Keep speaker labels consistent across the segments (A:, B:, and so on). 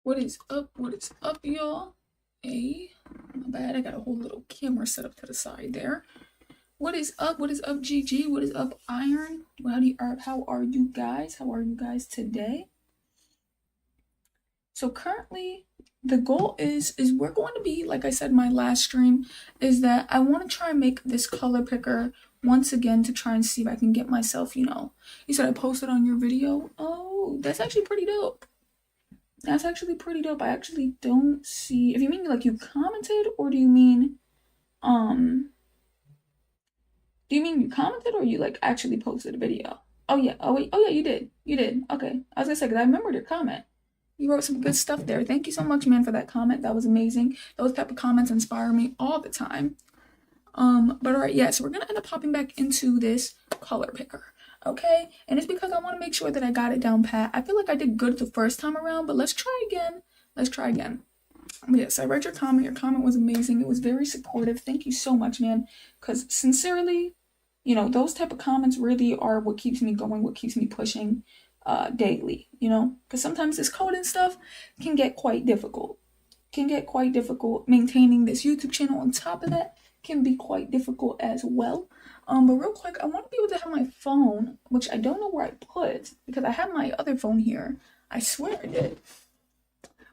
A: What is up? What is up, y'all? Hey, my bad. I got a whole little camera set up to the side there. What is up? What is up, GG? What is up, Iron? How are you guys? How are you guys today? So currently, the goal is we're going to be, like I said in my last stream, is that I want to try and make this color picker once again to try and see if I can get myself, you said I posted on your video. Oh, that's actually pretty dope. That's actually pretty dope. I actually don't see, if you mean like you commented, or um do you mean you commented, or you like actually posted a video? Oh yeah. Oh wait. Oh yeah, you did. You did. Okay. I was gonna say, because I remembered your comment. You wrote some good stuff there. Thank you so much, man, for that comment. That was amazing. Those type of comments inspire me all the time. But all right, yeah, so we're gonna end up hopping back into this color picker. Okay? And it's because I want to make sure that I got it down pat. I feel like I did good the first time around, but let's try again. Let's try again. Yes, I read your comment. Your comment was amazing. It was very supportive. Thank you so much, man. Because sincerely, those type of comments really are what keeps me going, what keeps me pushing daily, because sometimes this code and stuff can get quite difficult. Maintaining this YouTube channel on top of that can be quite difficult as well. But real quick, I want to be able to have my phone, which I don't know where I put, because I have my other phone here. I swear I did.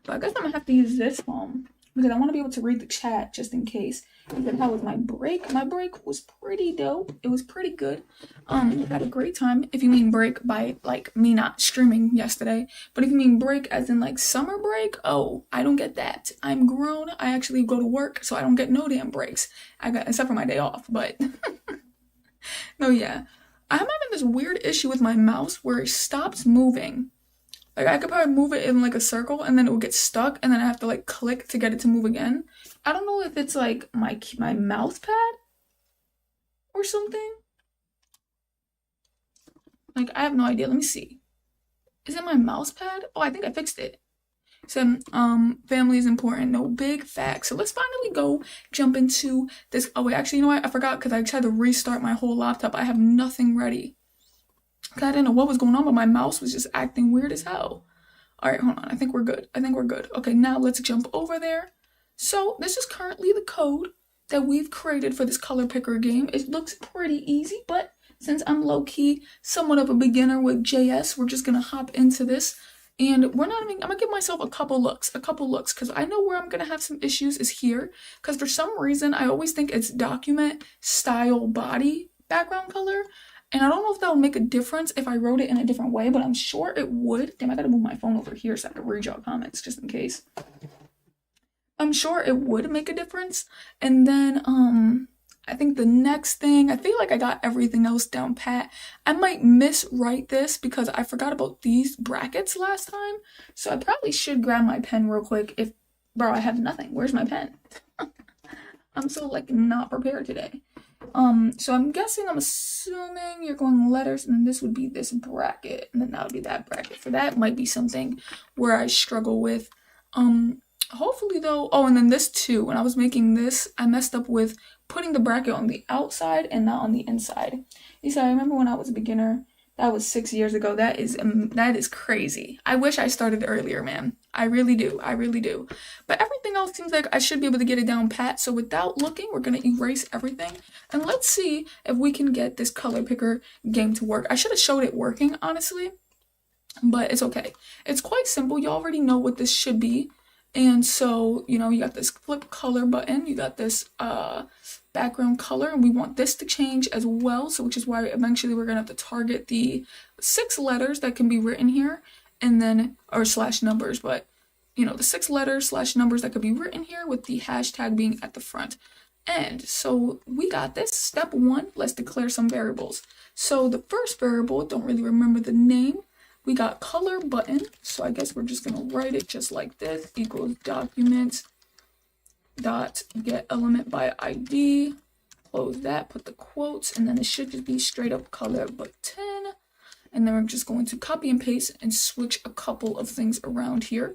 A: But I guess I'm gonna have to use this phone because I want to be able to read the chat just in case. Because how was my break? My break was pretty dope. It was pretty good. Had a great time. If you mean break by like me not streaming yesterday, but if you mean break as in like summer break, oh, I don't get that. I'm grown. I actually go to work, so I don't get no damn breaks. I got except for my day off. But no, yeah, I'm having this weird issue with my mouse where it stops moving. Like I could probably move it in like a circle and then it would get stuck and then I have to like click to get it to move again. I don't know if it's like my mouse pad or something. Like I have no idea. Let me see. Is it my mouse pad? Oh, I think I fixed it. So family is important. No, big facts. So let's finally go jump into this. Oh wait, actually, you know what? I forgot because I tried to restart my whole laptop. I have nothing ready. Cause I didn't know what was going on, but my mouse was just acting weird as hell. All right, hold on. I think we're good. I think we're good. Okay, now let's jump over there. So this is currently the code that we've created for this color picker game. It looks pretty easy, but since I'm low-key somewhat of a beginner with JS, we're just gonna hop into this. And we're not even, I'm gonna give myself a couple looks, because I know where I'm gonna have some issues is here. Because for some reason, I always think it's document, style, body, background color. And I don't know if that would make a difference if I wrote it in a different way, but I'm sure it would. Damn, I gotta move my phone over here so I can read y'all comments just in case. I'm sure it would make a difference. And then, I think the next thing, I feel like I got everything else down pat. I might miswrite this because I forgot about these brackets last time. So I probably should grab my pen real quick if, bro, I have nothing. Where's my pen? I'm so like not prepared today. So I'm assuming you're going letters, and then this would be this bracket, and then that would be that bracket. So that might be something where I struggle with. Hopefully though, oh, and then this too, when I was making this, I messed up with putting the bracket on the outside and not on the inside. You see, I remember when I was a beginner, that was 6 years ago. That is crazy. I wish I started earlier, man. I really do. I really do. But everything else seems like I should be able to get it down pat. So without looking, we're gonna erase everything. And let's see if we can get this color picker game to work. I should have showed it working, honestly. But it's okay. It's quite simple. You already know what this should be. And so, you got this flip color button. You got this background color, and we want this to change as well, so which is why eventually we're gonna have to target the 6 letters that can be written here, and then or slash numbers, but the 6 letters slash numbers that could be written here with the hashtag being at the front. And so we got this. Step 1, let's declare some variables. So the first variable, don't really remember the name, we got color button, so I guess we're just gonna write it just like this, equals document dot get element by ID, close that, put the quotes, and then it should just be straight up color button. And then we're just going to copy and paste and switch a couple of things around here.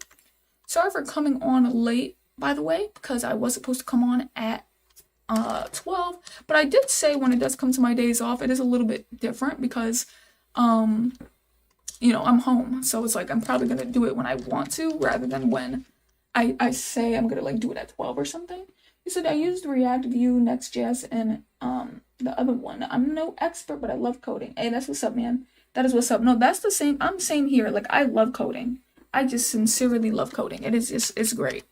A: Sorry for coming on late, by the way, because I was supposed to come on at 12, but I did say when it does come to my days off, it is a little bit different because you know, I'm home. So it's like, I'm probably going to do it when I want to rather than when I say I'm going to like do it at 12 or something. He said, I used React, Vue, Next.js, and the other one. I'm no expert, but I love coding. Hey, that's what's up, man. That is what's up. No, that's the same. I'm same here. Like, I love coding. I just sincerely love coding. It is just, it's great.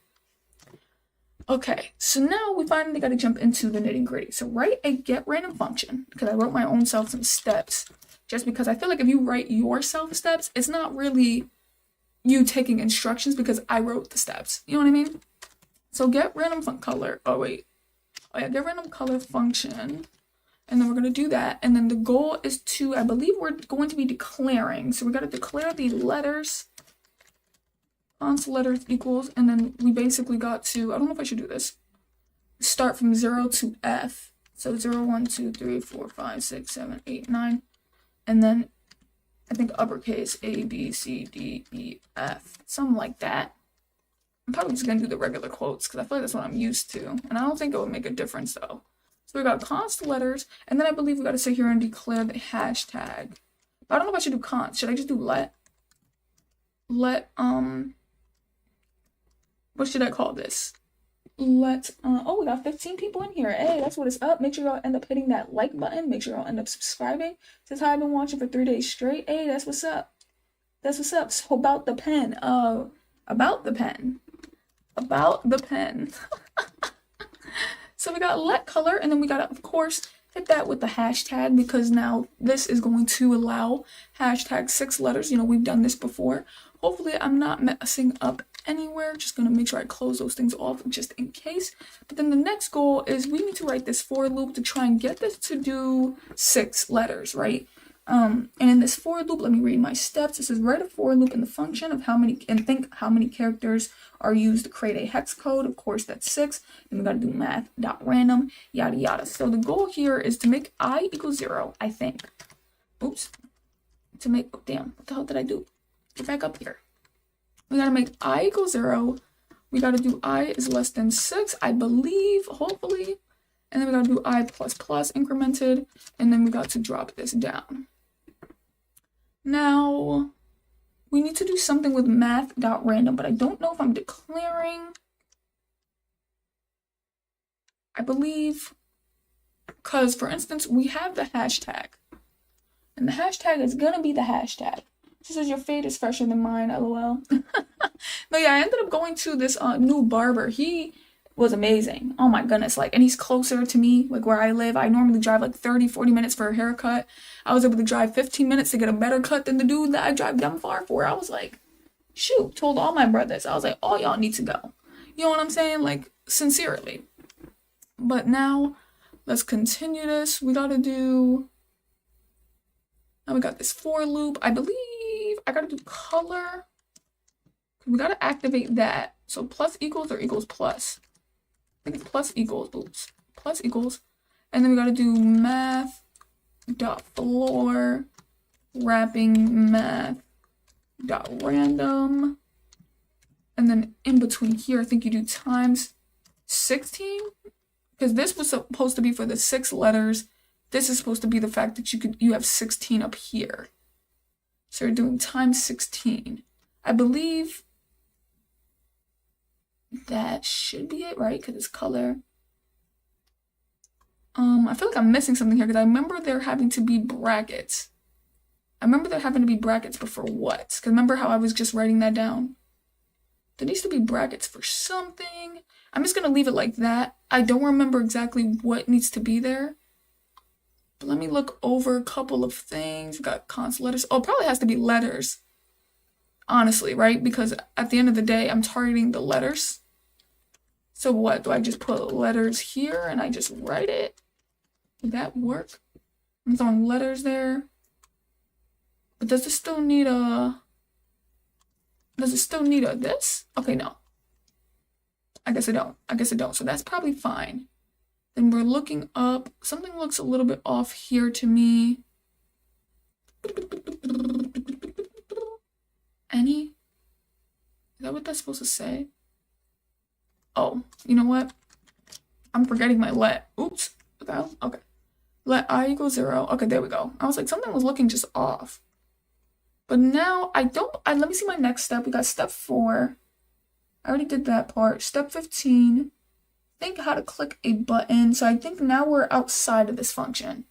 A: Okay, so now we finally got to jump into the nitty gritty. So write a get random function, because I wrote my own self some steps, just because I feel like if you write yourself steps, it's not really you taking instructions because I wrote the steps. You know what I mean? So get random color. Oh yeah, get random color function. And then we're going to do that. And then the goal is to, I believe we're going to be declaring. So we got to declare the letters. Const letters equals. And then we basically got to, I don't know if I should do this. Start from 0 to F. So 0, 1, 2, 3, 4, 5, 6, 7, 8, 9. And then I think uppercase A, B, C, D, E, F. Something like that. I'm probably just going to do the regular quotes because I feel like that's what I'm used to. And I don't think it would make a difference though. So we got const letters, and then I believe we got to sit here and declare the hashtag. But I don't know if I should do const. Should I just do let, what should I call this? Oh, we got 15 people in here. Hey, that's what it's up. Make sure y'all end up hitting that like button. Make sure y'all end up subscribing. Since I've been watching for 3 days straight. Hey, that's what's up. That's what's up. So about the pen. About the pen. So we got let color, and then we gotta, of course, hit that with the hashtag because now this is going to allow hashtag 6 letters. You know, we've done this before. Hopefully I'm not messing up anywhere. Just gonna make sure I close those things off just in case. But then the next goal is we need to write this for loop to try and get this to do 6 letters, right? And in this for loop, let me read my steps. It says write a for loop in the function of how many, and think how many characters are used to create a hex code. Of course, that's 6. And we got to do math.random, yada yada. So the goal here is to make I equals 0, I think. Oops. To make, oh, damn, what the hell did I do? Get back up here. We got to make I equals 0. We got to do I is less than 6, I believe, hopefully. And then we got to do I plus plus incremented. And then we got to drop this down. Now, we need to do something with math.random, but I don't know if I'm declaring. I believe, because for instance, we have the hashtag. And the hashtag is going to be the hashtag. She says your fade is fresher than mine, lol. No, yeah, I ended up going to this new barber. He was amazing. Oh my goodness. Like, and he's closer to me, like where I live. I normally drive like 30-40 minutes for a haircut. I was able to drive 15 minutes to get a better cut than the dude that I drive dumb far for. I was like, shoot, told all my brothers. I was like, all y'all need to go. You know what I'm saying? Like, sincerely. But now, let's continue this. We gotta do, now we got this for loop. I believe I gotta do color. We gotta activate that. So plus equals or equals plus. I think it's plus equals, oops, plus equals. And then we gotta do math dot floor wrapping math dot random. And then in between here, I think you do times 16. Because this was supposed to be for the 6 letters. This is supposed to be the fact that you have 16 up here. So you're doing times 16. I believe that should be it, right? Because it's color. I feel like I'm missing something here because I remember there having to be brackets. But for what? Because remember how I was just writing that down? There needs to be brackets for something. I'm just going to leave it like that. I don't remember exactly what needs to be there. But let me look over a couple of things. We got const letters. Oh, it probably has to be letters. Honestly, right? Because at the end of the day, I'm targeting the letters. So what? Do I just put letters here and I just write it? Would that work? I'm throwing letters there. But does it still need a... this? Okay, no. I guess I don't. So that's probably fine. Then we're looking up. Something looks a little bit off here to me. Any? Is that what that's supposed to say? Oh, you know what? I'm forgetting my let. Oops. What the hell? Okay. Let I equal 0. Okay, there we go. I was like, something was looking just off. But now let me see my next step. We got step 4. I already did that part. Step 15, think how to click a button. So I think now we're outside of this function.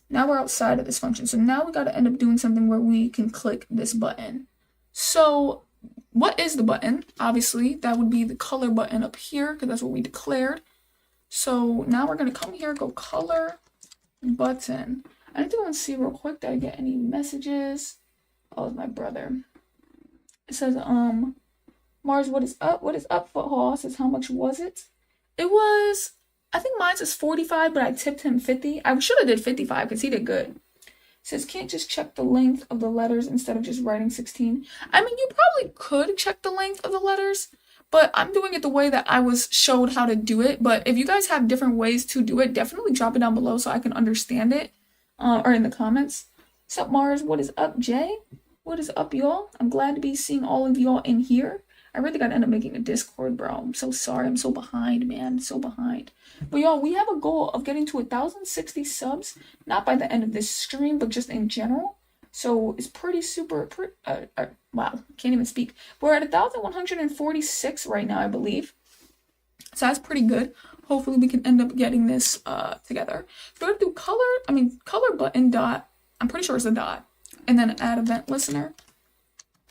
A: So now we got to end up doing something where we can click this button. So what is the button? Obviously, that would be the color button up here because that's what we declared. So now we're going to come here, go color button. I need to go and see real quick, did I get any messages? Oh, it's my brother. It says, Mars, what is up? What is up, Foothaul? Says, how much was it? It was, I think mine says 45, but I tipped him 50. I should have did 55 because he did good. It says, can't just check the length of the letters instead of just writing 16. I mean, you probably could check the length of the letters, but I'm doing it the way that I was showed how to do it. But if you guys have different ways to do it, definitely drop it down below so I can understand it, or in the comments. What's up, Mars? What is up, Jay? What is up, y'all? I'm glad to be seeing all of y'all in here. I really gotta end up making a Discord, bro. I'm so sorry. I'm so behind, man. So behind. But y'all, we have a goal of getting to 1,060 subs, not by the end of this stream, but just in general. So it's pretty super, wow, can't even speak. We're at 1,146 right now, I believe. So that's pretty good. Hopefully we can end up getting this together. So we're gonna do color button dot, I'm pretty sure it's a dot, and then add event listener.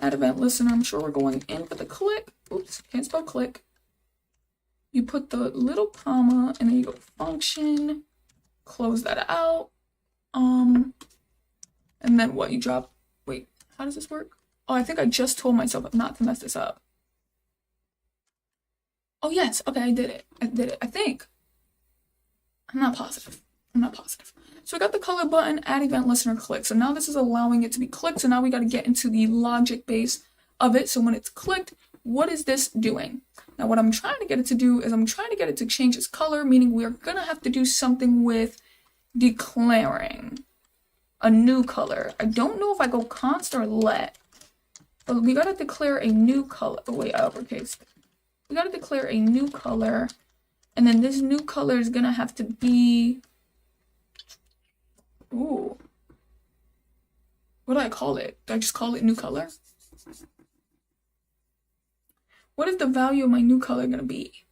A: Add event listener, I'm sure we're going in for the click. Oops, can't spell click. You put the little comma and then you go to function, close that out. And then what, you drop, wait, how does this work? Oh, I think I just told myself not to mess this up. Oh yes, okay, I did it, I think. I'm not positive. So we got the color button, add event listener click. So now this is allowing it to be clicked. So now we got to get into the logic base of it. So when it's clicked, what is this doing? Now what I'm trying to get it to do is I'm trying to get it to change its color, meaning we are going to have to do something with declaring a new color. I don't know if I go const or let, but we got to declare a new color. Oh wait, uppercase. We got to declare a new color, and then this new color is going to have to be, ooh, what do I call it? Do I just call it new color? What is the value of my new color going to be?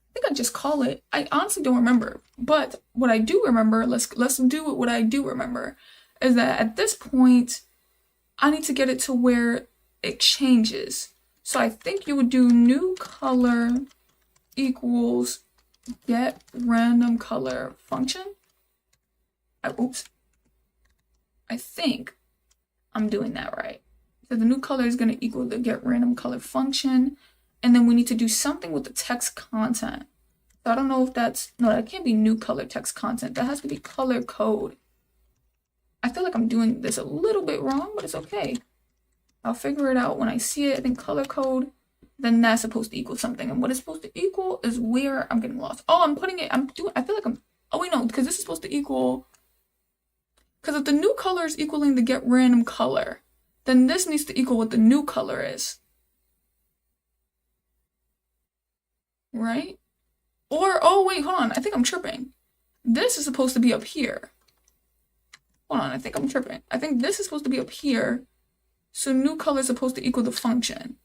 A: I think I just call it, I honestly don't remember, but what I do remember, let's do what I do remember, is that at this point, I need to get it to where it changes. So I think you would do new color equals get random color function. Oops. I think I'm doing that right. So the new color is going to equal the get random color function. And then we need to do something with the text content. So I don't know if that's, no, that can't be new color text content. That has to be color code. I feel like I'm doing this a little bit wrong, but it's okay. I'll figure it out when I see it. I think color code, then that's supposed to equal something. And what it's supposed to equal is where I'm getting lost. Oh, I'm putting it, I feel like oh wait, no, because this is supposed to equal, because if the new color is equaling the get random color, then this needs to equal what the new color is. Right? Or, oh wait, hold on, I think I'm tripping. This is supposed to be up here. Hold on, I think I'm tripping. I think this is supposed to be up here. So new color is supposed to equal the function.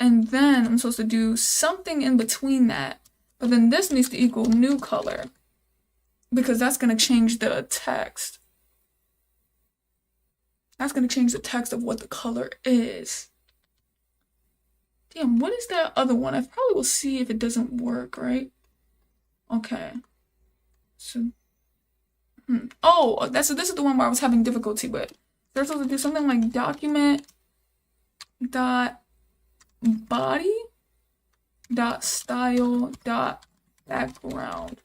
A: And then I'm supposed to do something in between that. But then this needs to equal new color, because that's going to change the text. That's going to change the text of what the color is. Damn, what is that other one? I probably will see if it doesn't work, right? Okay. So, oh, this is the one where I was having difficulty with. They're supposed to do something like document dot body dot style dot background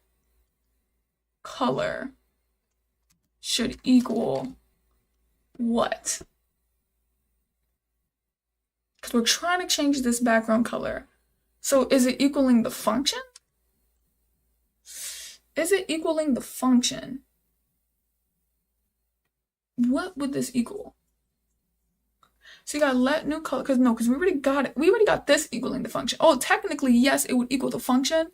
A: color should equal what? Because we're trying to change this background color. So is it equaling the function? Is it equaling the function? What would this equal? So you gotta let new color, because we already got it. We already got this equaling the function. Oh, technically, yes, it would equal the function.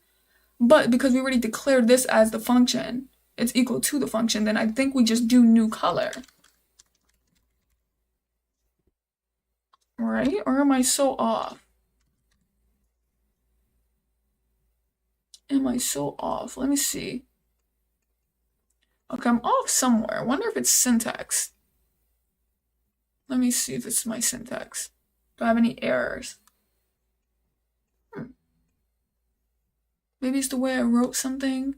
A: But because we already declared this as the function, it's equal to the function, then I think we just do new color. Right? Or am I so off? Am I so off? Let me see. Okay, I'm off somewhere. I wonder if it's syntax. Let me see if it's my syntax. Do I have any errors? Maybe it's the way I wrote something.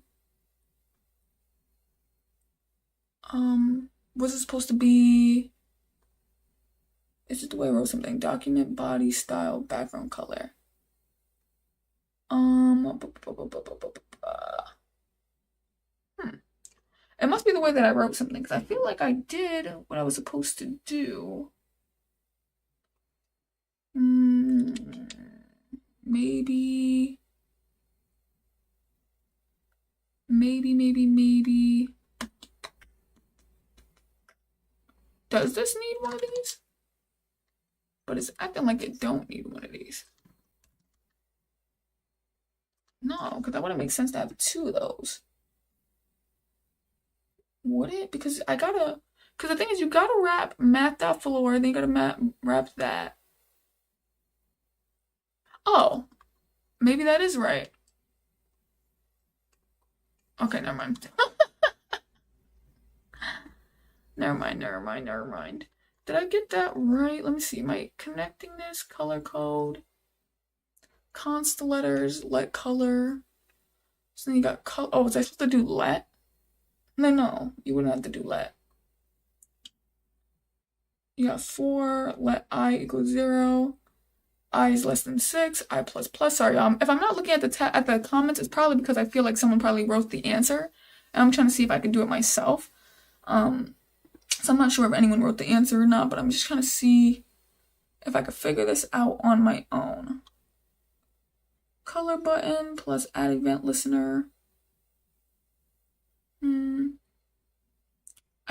A: Was it supposed to be? Is it the way I wrote something? Document, body, style, background color. It must be the way that I wrote something because I feel like I did what I was supposed to do. Maybe. Does this need one of these? But it's acting like it don't need one of these. No, because that wouldn't make sense to have two of those. Would it? Because because the thing is you gotta wrap math.floor, then you gotta wrap that. Oh, maybe that is right. Okay, never mind. Never mind. Did I get that right? Let me see. Am I connecting this? Color code. Const letters, let color. So then you got color. Oh, was I supposed to do let? No, you wouldn't have to do let. You got 4, let I equals 0. I is less than 6, I plus plus. Sorry, if I'm not looking at the comments, it's probably because I feel like someone probably wrote the answer. And I'm trying to see if I can do it myself. So I'm not sure if anyone wrote the answer or not, but I'm just trying to see if I could figure this out on my own. Color button plus add event listener.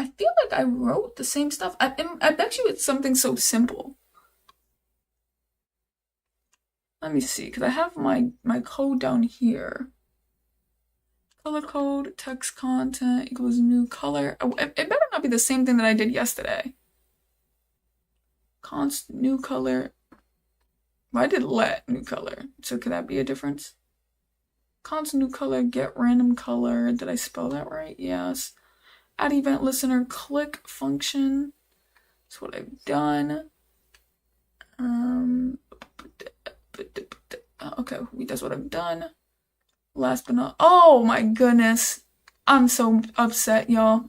A: I feel like I wrote the same stuff. I bet you it's something so simple. Let me see, because I have my code down here. Color code, text content equals new color. Oh, it better not be the same thing that I did yesterday. Const new color. Well, I did let new color. So could that be a difference? Const new color, get random color. Did I spell that right? Yes. Add event listener, click function. That's what I've done. Okay, that's what I've done. Last but not, oh my goodness. I'm so upset, y'all.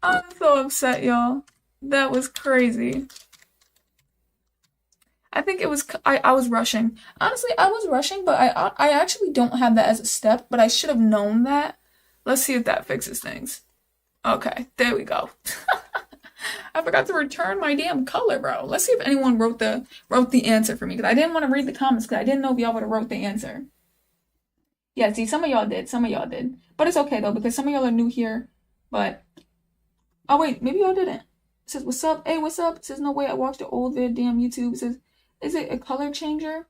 A: I'm so upset, y'all. That was crazy. I think it was, I was rushing. Honestly, I was rushing, but I actually don't have that as a step, but I should have known that. Let's see if that fixes things. Okay, there we go. I forgot to return my damn color, bro. Let's see if anyone wrote the answer for me, because I didn't want to read the comments because I didn't know if y'all would have wrote the answer. Yeah, see, some of y'all did. But it's okay though, because some of y'all are new here. But oh wait, maybe y'all didn't. It says, what's up? Hey, what's up? It says, no way, I watched the old vid, damn YouTube. It says, is it a color changer?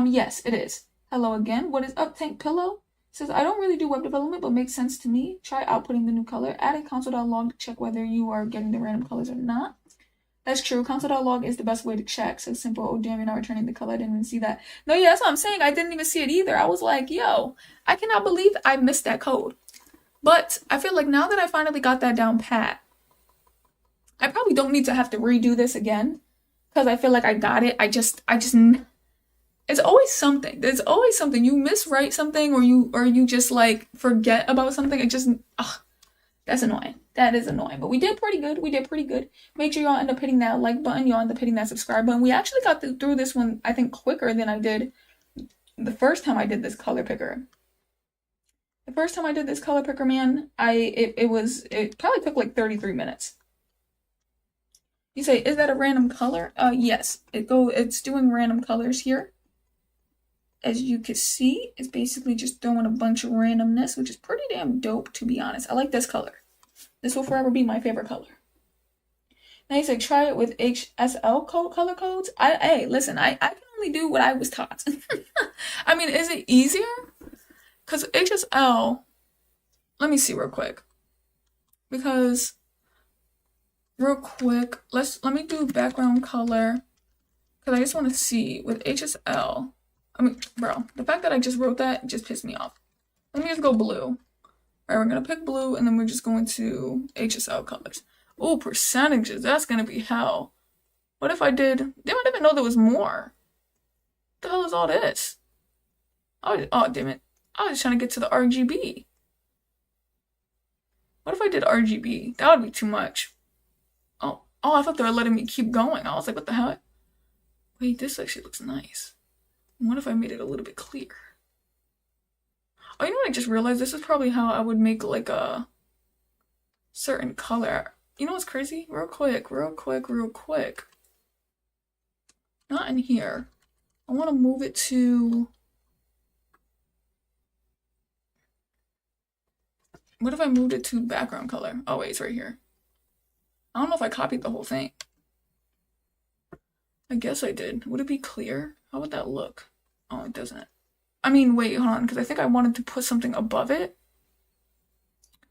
A: Yes, it is. Hello again. What is up, Tank Pillow? It says, I don't really do web development, but makes sense to me. Try outputting the new color. Add a console.log to check whether you are getting the random colors or not. That's true. Console.log is the best way to check. So simple. Oh, damn, you're not returning the color. I didn't even see that. No, yeah, that's what I'm saying. I didn't even see it either. I was like, yo, I cannot believe I missed that code. But I feel like now that I finally got that down pat, I probably don't need to have to redo this again because I feel like I got it. It's always something. There's always something. You miswrite something or you just like forget about something. That's annoying. That is annoying. But we did pretty good. Make sure y'all end up hitting that like button. Y'all end up hitting that subscribe button. We actually got through this one, I think, quicker than I did the first time I did this color picker. The first time I did this color picker, man, it probably took like 33 minutes. You say, is that a random color? Yes. It's doing random colors here. As you can see, it's basically just throwing a bunch of randomness, which is pretty damn dope, to be honest. I like this color. This will forever be my favorite color. Now you say try it with HSL color codes. Hey, listen, I can only do what I was taught. I mean, is it easier? Because HSL, let me see real quick. Because real quick, let me do background color, because I just want to see with HSL. I mean, bro, the fact that I just wrote that just pissed me off. Let me just go blue. All right, we're gonna pick blue, and then we're just going to HSL colors. Oh, percentages, that's gonna be hell. What if I did, damn, I didn't even know there was more. What the hell is all this? Oh, damn it. I was just trying to get to the RGB. What if I did RGB? That would be too much. Oh, I thought they were letting me keep going. I was like, what the hell? Wait, this actually looks nice. What if I made it a little bit clear? Oh, you know what I just realized? This is probably how I would make like a certain color. You know what's crazy? Real quick. Not in here. I want to move it to... What if I moved it to background color? Oh wait, it's right here. I don't know if I copied the whole thing. I guess I did. Would it be clear? How would that look? Oh, it doesn't. I mean, wait, hold on, because I think I wanted to put something above it.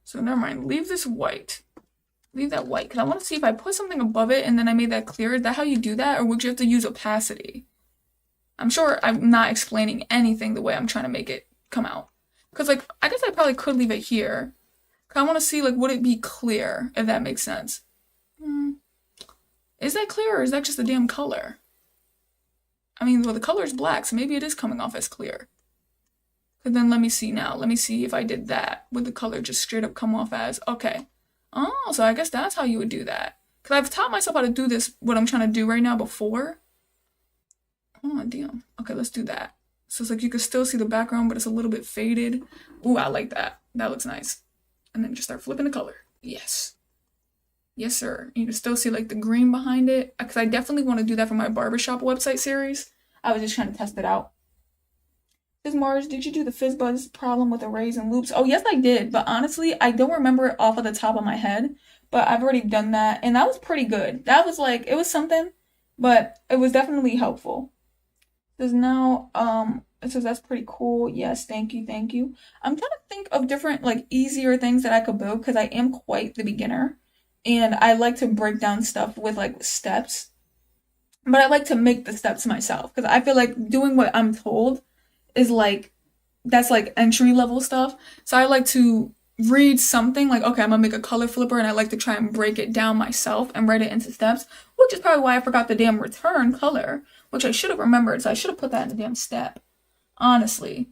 A: So never mind. Leave this white. Leave that white, because I want to see if I put something above it and then I made that clear. Is that how you do that, or would you have to use opacity? I'm sure I'm not explaining anything the way I'm trying to make it come out. Because, like, I guess I probably could leave it here. Because I want to see, like, would it be clear, if that makes sense. Is that clear, or is that just a damn color? I mean, well, the color is black, so maybe it is coming off as clear. But then let me see now. Let me see if I did that. Would the color just straight up come off as... Okay. Oh, so I guess that's how you would do that. Because I've taught myself how to do this, what I'm trying to do right now before. Oh, damn. Okay, let's do that. So it's like you can still see the background, but it's a little bit faded. Ooh, I like that. That looks nice. And then just start flipping the color. Yes. Yes, sir. You can still see like the green behind it. Because I definitely want to do that for my barbershop website series. I was just trying to test it out. Says Mars, did you do the FizzBuzz problem with arrays and loops? Oh, yes, I did. But honestly, I don't remember it off of the top of my head. But I've already done that. And that was pretty good. That was like, it was something. But it was definitely helpful. Says now, it says that's pretty cool. Yes, thank you. I'm trying to think of different, like, easier things that I could build. Because I am quite the beginner. And I like to break down stuff with, like, steps. But I like to make the steps myself. Because I feel like doing what I'm told is like, that's like entry level stuff. So I like to read something like, okay, I'm gonna make a color flipper, and I like to try and break it down myself and write it into steps, which is probably why I forgot the damn return color, which I should have remembered. So I should have put that in the damn step, honestly,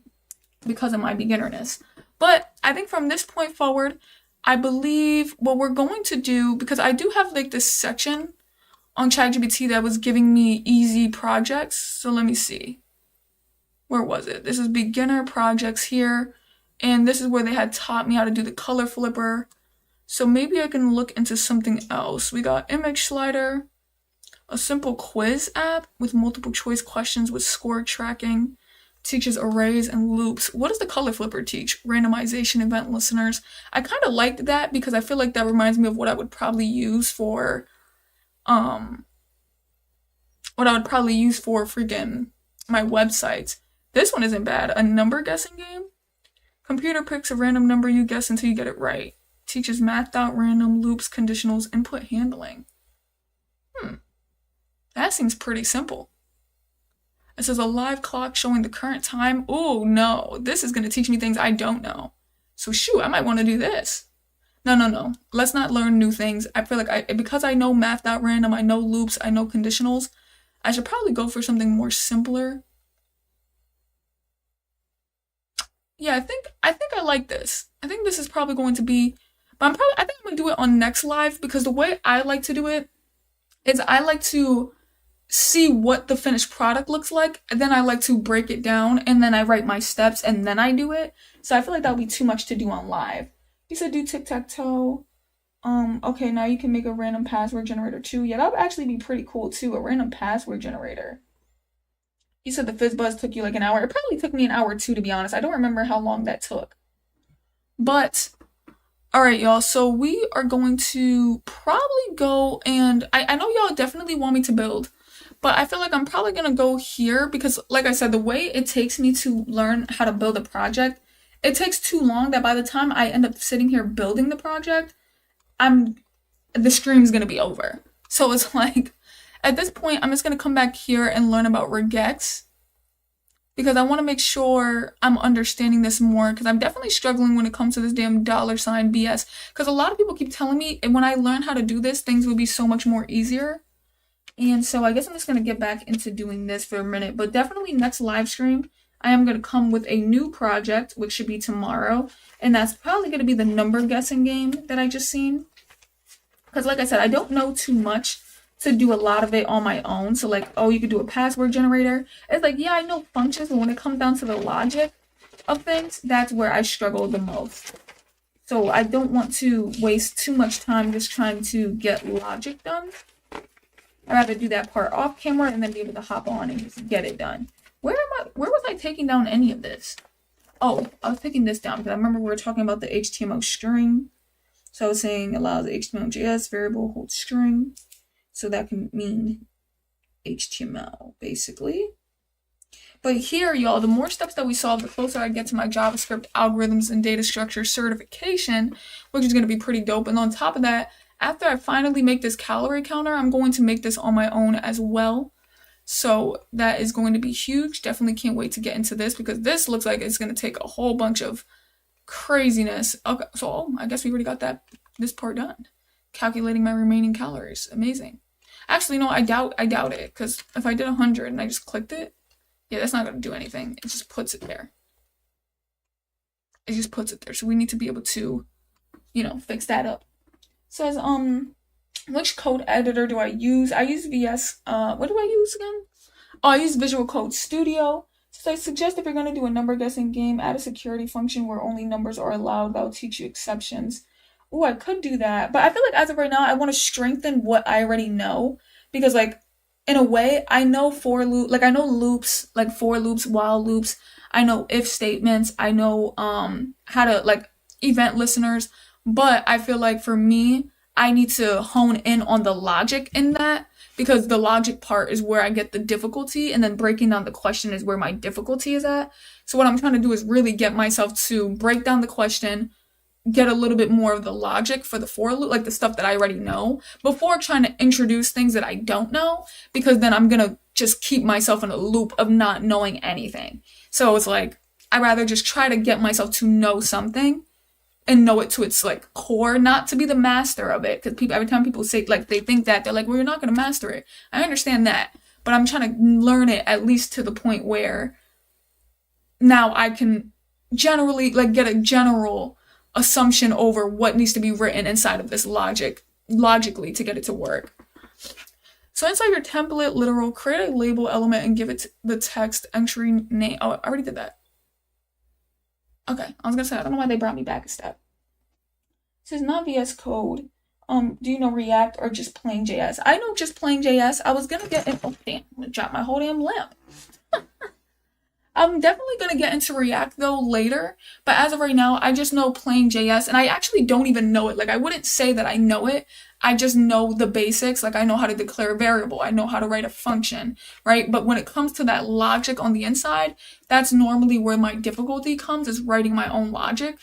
A: because of my beginnerness. But I think from this point forward, I believe what we're going to do, because I do have like this section on ChatGPT that was giving me easy projects. So let me see. Where was it? This is beginner projects here. And this is where they had taught me how to do the color flipper. So maybe I can look into something else. We got image slider, a simple quiz app with multiple choice questions with score tracking, teaches arrays and loops. What does the color flipper teach? Randomization, event listeners. I kind of liked that because I feel like that reminds me of what I would probably use for, freaking my websites. This one isn't bad. A number guessing game. Computer picks a random number, you guess until you get it right. Teaches mathed out random loops, conditionals, input handling. That seems pretty simple. It says a live clock showing the current time. Oh no, this is going to teach me things I don't know. So shoot, I might want to do this. No. Let's not learn new things. I feel like because I know mathed out random, I know loops, I know conditionals, I should probably go for something more simpler. Yeah, I think I like this. I think this is probably going to be, but I think I'm gonna do it on next live, because the way I like to do it is I like to see what the finished product looks like, and then I like to break it down, and then I write my steps, and then I do it. So I feel like that would be too much to do on live. You said do tic-tac-toe. Okay, now you can make a random password generator too. Yeah, that would actually be pretty cool too, a random password generator. You said the FizzBuzz took you like an hour. It probably took me an hour too, to be honest. I don't remember how long that took. But, alright, y'all. So we are going to probably go, and I know y'all definitely want me to build, but I feel like I'm probably going to go here because, like I said, the way it takes me to learn how to build a project, it takes too long that by the time I end up sitting here building the project, the stream's gonna be over. So it's like, at this point, I'm just gonna come back here and learn about regex because I want to make sure I'm understanding this more because I'm definitely struggling when it comes to this damn $ BS. Because a lot of people keep telling me, and when I learn how to do this, things would be so much more easier. And so I guess I'm just gonna get back into doing this for a minute. But definitely next live stream, I am gonna come with a new project, which should be tomorrow, and that's probably gonna be the number guessing game that I just seen. Because like I said, I don't know too much to do a lot of it on my own. So like, oh, you could do a password generator. It's like, yeah, I know functions, but when it comes down to the logic of things, that's where I struggle the most. So I don't want to waste too much time just trying to get logic done. I'd rather do that part off camera and then be able to hop on and just get it done. Where was I taking down any of this? Oh, I was taking this down because I remember we were talking about the HTML string. So I was saying allows HTML.js variable hold string. So that can mean HTML, basically. But here, y'all, the more steps that we solve, the closer I get to my JavaScript algorithms and data structure certification, which is going to be pretty dope. And on top of that, after I finally make this calorie counter, I'm going to make this on my own as well. So that is going to be huge. Definitely can't wait to get into this because this looks like it's going to take a whole bunch of craziness. Okay, so I guess we already got this part done. Calculating my remaining calories. Amazing. Actually, no, I doubt it, because if I did 100 and I just clicked it, yeah, that's not going to do anything. It just puts it there. It just puts it there. So we need to be able to, fix that up. It says, which code editor do I use? I use VS, what do I use again? Oh, I use Visual Code Studio. So I suggest if you're going to do a number guessing game, add a security function where only numbers are allowed. That'll teach you exceptions. Oh, I could do that. But I feel like as of right now, I want to strengthen what I already know. Because, like, in a way, I know I know loops, like for loops, while loops. I know if statements. I know how to, like, event listeners. But I feel like for me, I need to hone in on the logic in that. Because the logic part is where I get the difficulty. And then breaking down the question is where my difficulty is at. So what I'm trying to do is really get myself to break down the question, get a little bit more of the logic for the for loop, like the stuff that I already know, before trying to introduce things that I don't know, because then I'm gonna just keep myself in a loop of not knowing anything. So it's like, I'd rather just try to get myself to know something and know it to its like core, not to be the master of it. Because every time people say, like, they think that, they're like, well, you're not gonna master it. I understand that, but I'm trying to learn it at least to the point where now I can generally, like, get a general assumption over what needs to be written inside of this logically to get it to work. So inside your template literal, create a label element and give it the text entry name. Oh, I already did that. Okay, I was gonna say, I don't know why they brought me back a step. It says not VS Code. Do you know React or just plain JS? I know just plain JS. I was gonna get in, oh damn, I'm gonna drop my whole damn lamp. I'm definitely going to get into React though later, but as of right now, I just know plain JS, and I actually don't even know it. Like, I wouldn't say that I know it. I just know the basics. Like, I know how to declare a variable. I know how to write a function, right? But when it comes to that logic on the inside, that's normally where my difficulty comes, is writing my own logic,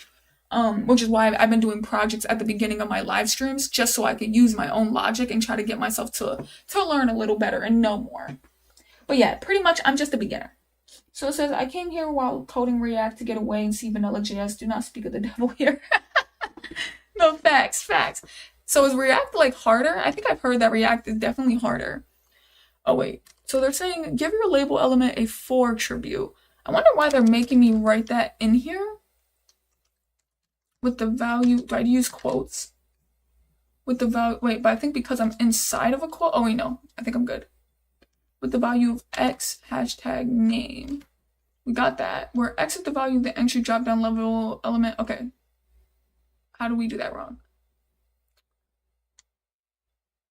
A: which is why I've been doing projects at the beginning of my live streams, just so I could use my own logic and try to get myself to learn a little better and know more. But yeah, pretty much I'm just a beginner. So it says, I came here while coding React to get away and see Vanilla.js. Do not speak of the devil here. No, facts. So is React, like, harder? I think I've heard that React is definitely harder. Oh, wait. So they're saying, give your label element a for attribute. I wonder why they're making me write that in here. With the value, do I use quotes? With the value, wait, but I think because I'm inside of a quote. Oh, wait, no. I think I'm good. With the value of X hashtag name. We got that. Where X is the value of the entry drop down level element. Okay. How do we do that wrong?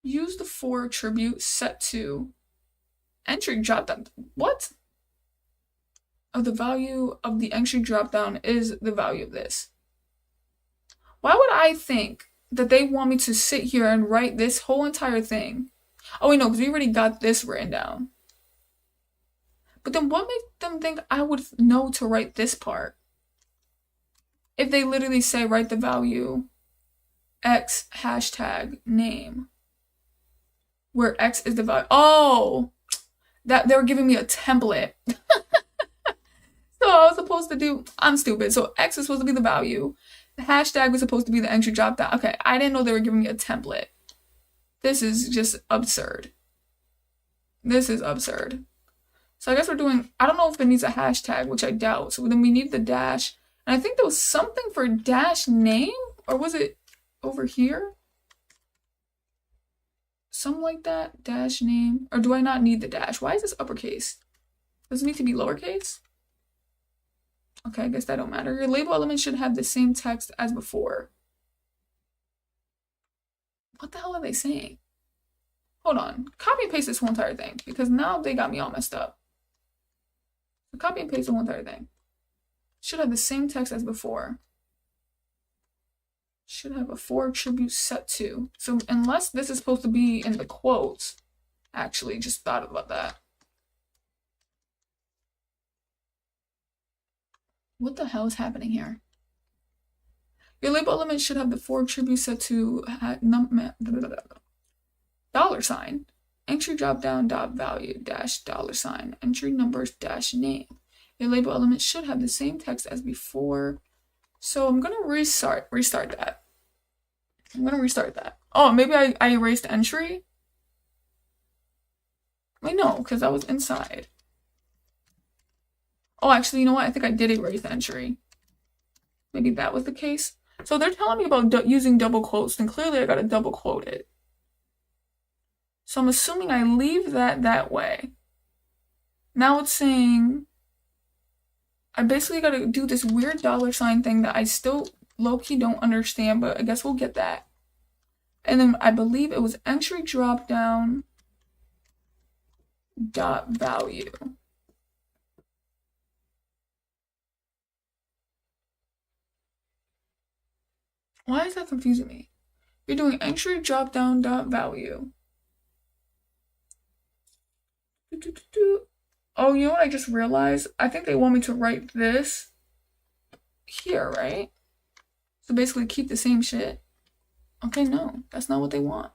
A: Use the for attribute set to entry drop down. What? Of the value of the entry drop down is the value of this. Why would I think that they want me to sit here and write this whole entire thing? Oh, wait, no, because we already got this written down. But then what makes them think I would know to write this part? If they literally say write the value X hashtag name, where X is the value. Oh, that they were giving me a template. So I was supposed to do, I'm stupid. So X is supposed to be the value. The hashtag was supposed to be the entry drop down. Okay, I didn't know they were giving me a template. This is just absurd. This is absurd. So I guess we're doing, I don't know if it needs a hashtag, which I doubt. So then we need the dash. And I think there was something for dash name, or was it over here? Something like that, dash name. Or do I not need the dash? Why is this uppercase? Does it need to be lowercase? Okay, I guess that don't matter. Your label element should have the same text as before. What the hell are they saying? Hold on. Copy and paste this whole entire thing, because now they got me all messed up. So copy and paste the whole entire thing. Should have the same text as before. Should have a for attribute set to. So unless this is supposed to be in the quotes, actually just thought about that. What the hell is happening here? Your label element should have the for attribute set to $, entry drop down dot value dash $, entry numbers dash name. Your label element should have the same text as before. So I'm gonna restart that. I'm gonna restart that. Oh, maybe I erased entry? Wait, no, because I was inside. Oh, actually, you know what? I think I did erase entry. Maybe that was the case. So they're telling me about using double quotes, and clearly I gotta double quote it. So I'm assuming I leave that way. Now it's saying I basically gotta do this weird $sign thing that I still low-key don't understand, but I guess we'll get that. And then I believe it was entry drop down dot value. Why is that confusing me? You're doing entry drop down dot value. Oh, you know what I just realized? I think they want me to write this here, right? So basically keep the same shit. Okay, no, that's not what they want.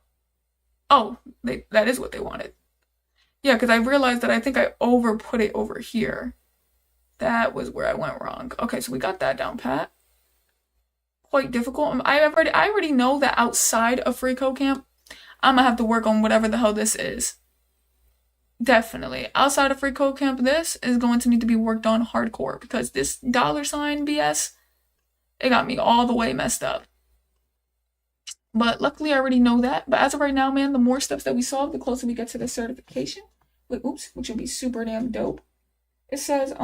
A: Oh, that is what they wanted. Yeah, because I realized that I think I put it over here. That was where I went wrong. Okay, so we got that down pat. Quite difficult. I already know that outside of free code camp, I'm gonna have to work on whatever the hell this is. Definitely. Outside of free code camp, this is going to need to be worked on hardcore, because this $sign BS, it got me all the way messed up. But luckily I already know that. But as of right now, man, the more steps that we solve, the closer we get to the certification. Wait, oops, which would be super damn dope. It says,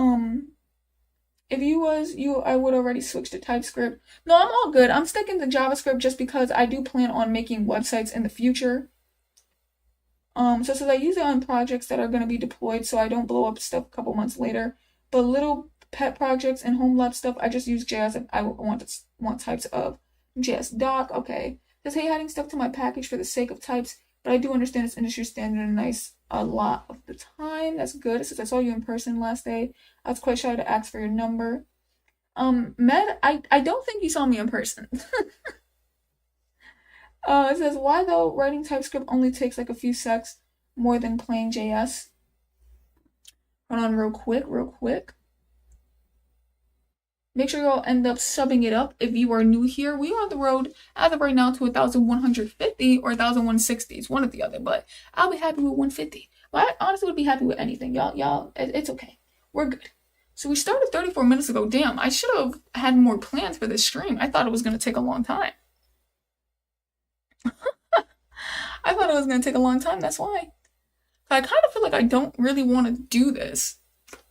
A: if you was you, I would already switch to TypeScript. No, I'm all good. I'm sticking to JavaScript just because I do plan on making websites in the future. So it says I use it on projects that are going to be deployed so I don't blow up stuff a couple months later. But little pet projects and home lab stuff, I just use JS if I want types of JS doc. Okay. It says, hey, adding stuff to my package for the sake of types, but I do understand it's industry standard and nice a lot of the time. That's good. It says I saw you in person last day. I was quite shy to ask for your number. Med, I don't think you saw me in person. It says, why though writing TypeScript only takes like a few secs more than plain JS? Hold on real quick. Make sure you all end up subbing it up if you are new here. We are on the road as of right now to 1,150 or 1,160. It's one or the other, but I'll be happy with 150. But I honestly would be happy with anything. Y'all, it's okay. We're good. So we started 34 minutes ago. Damn, I should have had more plans for this stream. I thought it was going to take a long time. I thought it was going to take a long time. That's why. I kind of feel like I don't really want to do this.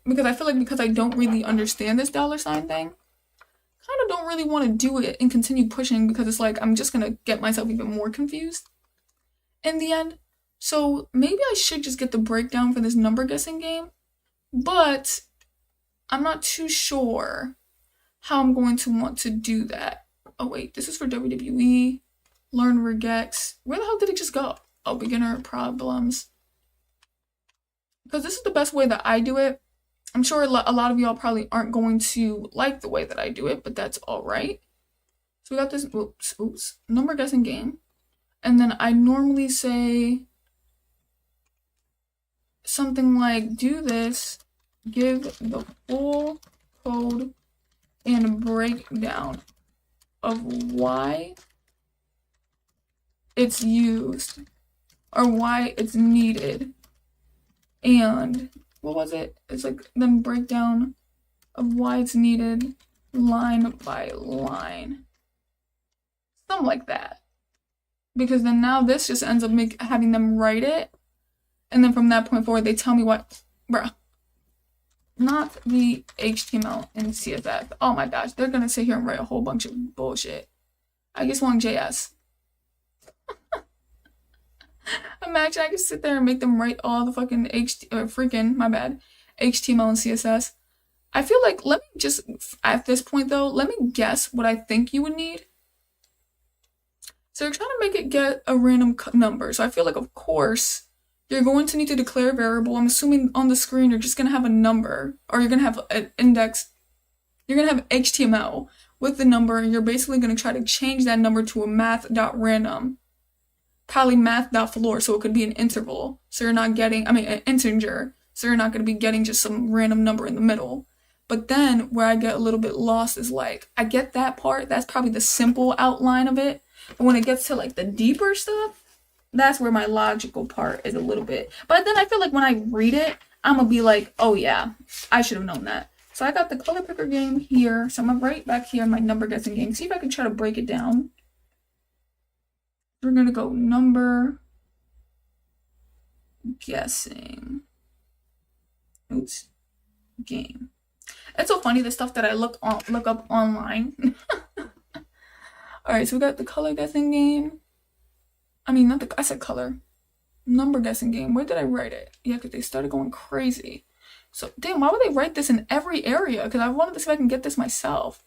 A: Because I feel like because I don't really understand this $sign thing, kind of don't really want to do it and continue pushing because it's like I'm just going to get myself even more confused in the end. So maybe I should just get the breakdown for this number guessing game. But I'm not too sure how I'm going to want to do that. Oh wait, this is for WWE. Learn regex. Where the hell did it just go? Oh, beginner problems. Because this is the best way that I do it. I'm sure a lot of y'all probably aren't going to like the way that I do it, but that's all right. So we got this, oops, number guessing game. And then I normally say something like, do this, give the full code and breakdown of why it's used or why it's needed. And what was it? It's like then breakdown of why it's needed line by line. Something like that. Because then now this just ends up having them write it. And then from that point forward, they tell me what, bruh. Not the HTML and CSS. Oh my gosh, they're gonna sit here and write a whole bunch of bullshit. I just want JS. Imagine I could sit there and make them write all the fucking HTML and CSS. I feel like, let me just, at this point though, let me guess what I think you would need. So you're trying to make it get a random number. So I feel like, of course, you're going to need to declare a variable. I'm assuming on the screen you're just going to have a number, or you're going to have an index. You're going to have HTML with the number, and you're basically going to try to change that number to a math.random, probably math.floor, so it could be an interval. So you're not getting, an integer. So you're not going to be getting just some random number in the middle. But then where I get a little bit lost is like, I get that part. That's probably the simple outline of it. But when it gets to like the deeper stuff, that's where my logical part is a little bit. But then I feel like when I read it, I'm going to be like, oh yeah, I should have known that. So I got the color picker game here. So I'm going to write back here in my number guessing game. See if I can try to break it down. We're going to go number guessing. Oops. Game. It's so funny, the stuff that I look up online. Alright, so we got the color guessing game. I said color. Number guessing game. Where did I write it? Yeah, because they started going crazy. So, damn, why would they write this in every area? Because I wanted to see if I can get this myself.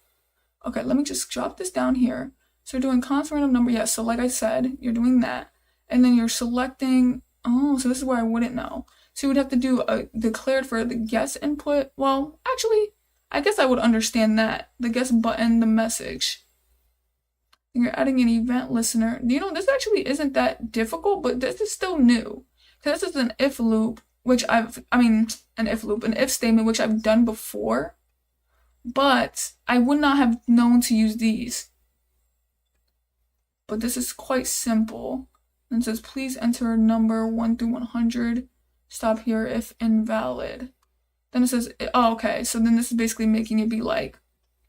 A: Okay, let me just drop this down here. So you're doing const random number. Yes, so like I said, you're doing that. And then you're selecting, oh, so this is where I wouldn't know. So you would have to do a declared for the guess input. Well, actually, I guess I would understand that. The guess button, the message. And you're adding an event listener. You know, this actually isn't that difficult, but this is still new. Because this is an if loop, an if statement, which I've done before. But I would not have known to use these. But this is quite simple. And it says, please enter a number 1 through 100. Stop here if invalid. Then it says, oh, okay. So then this is basically making it be like,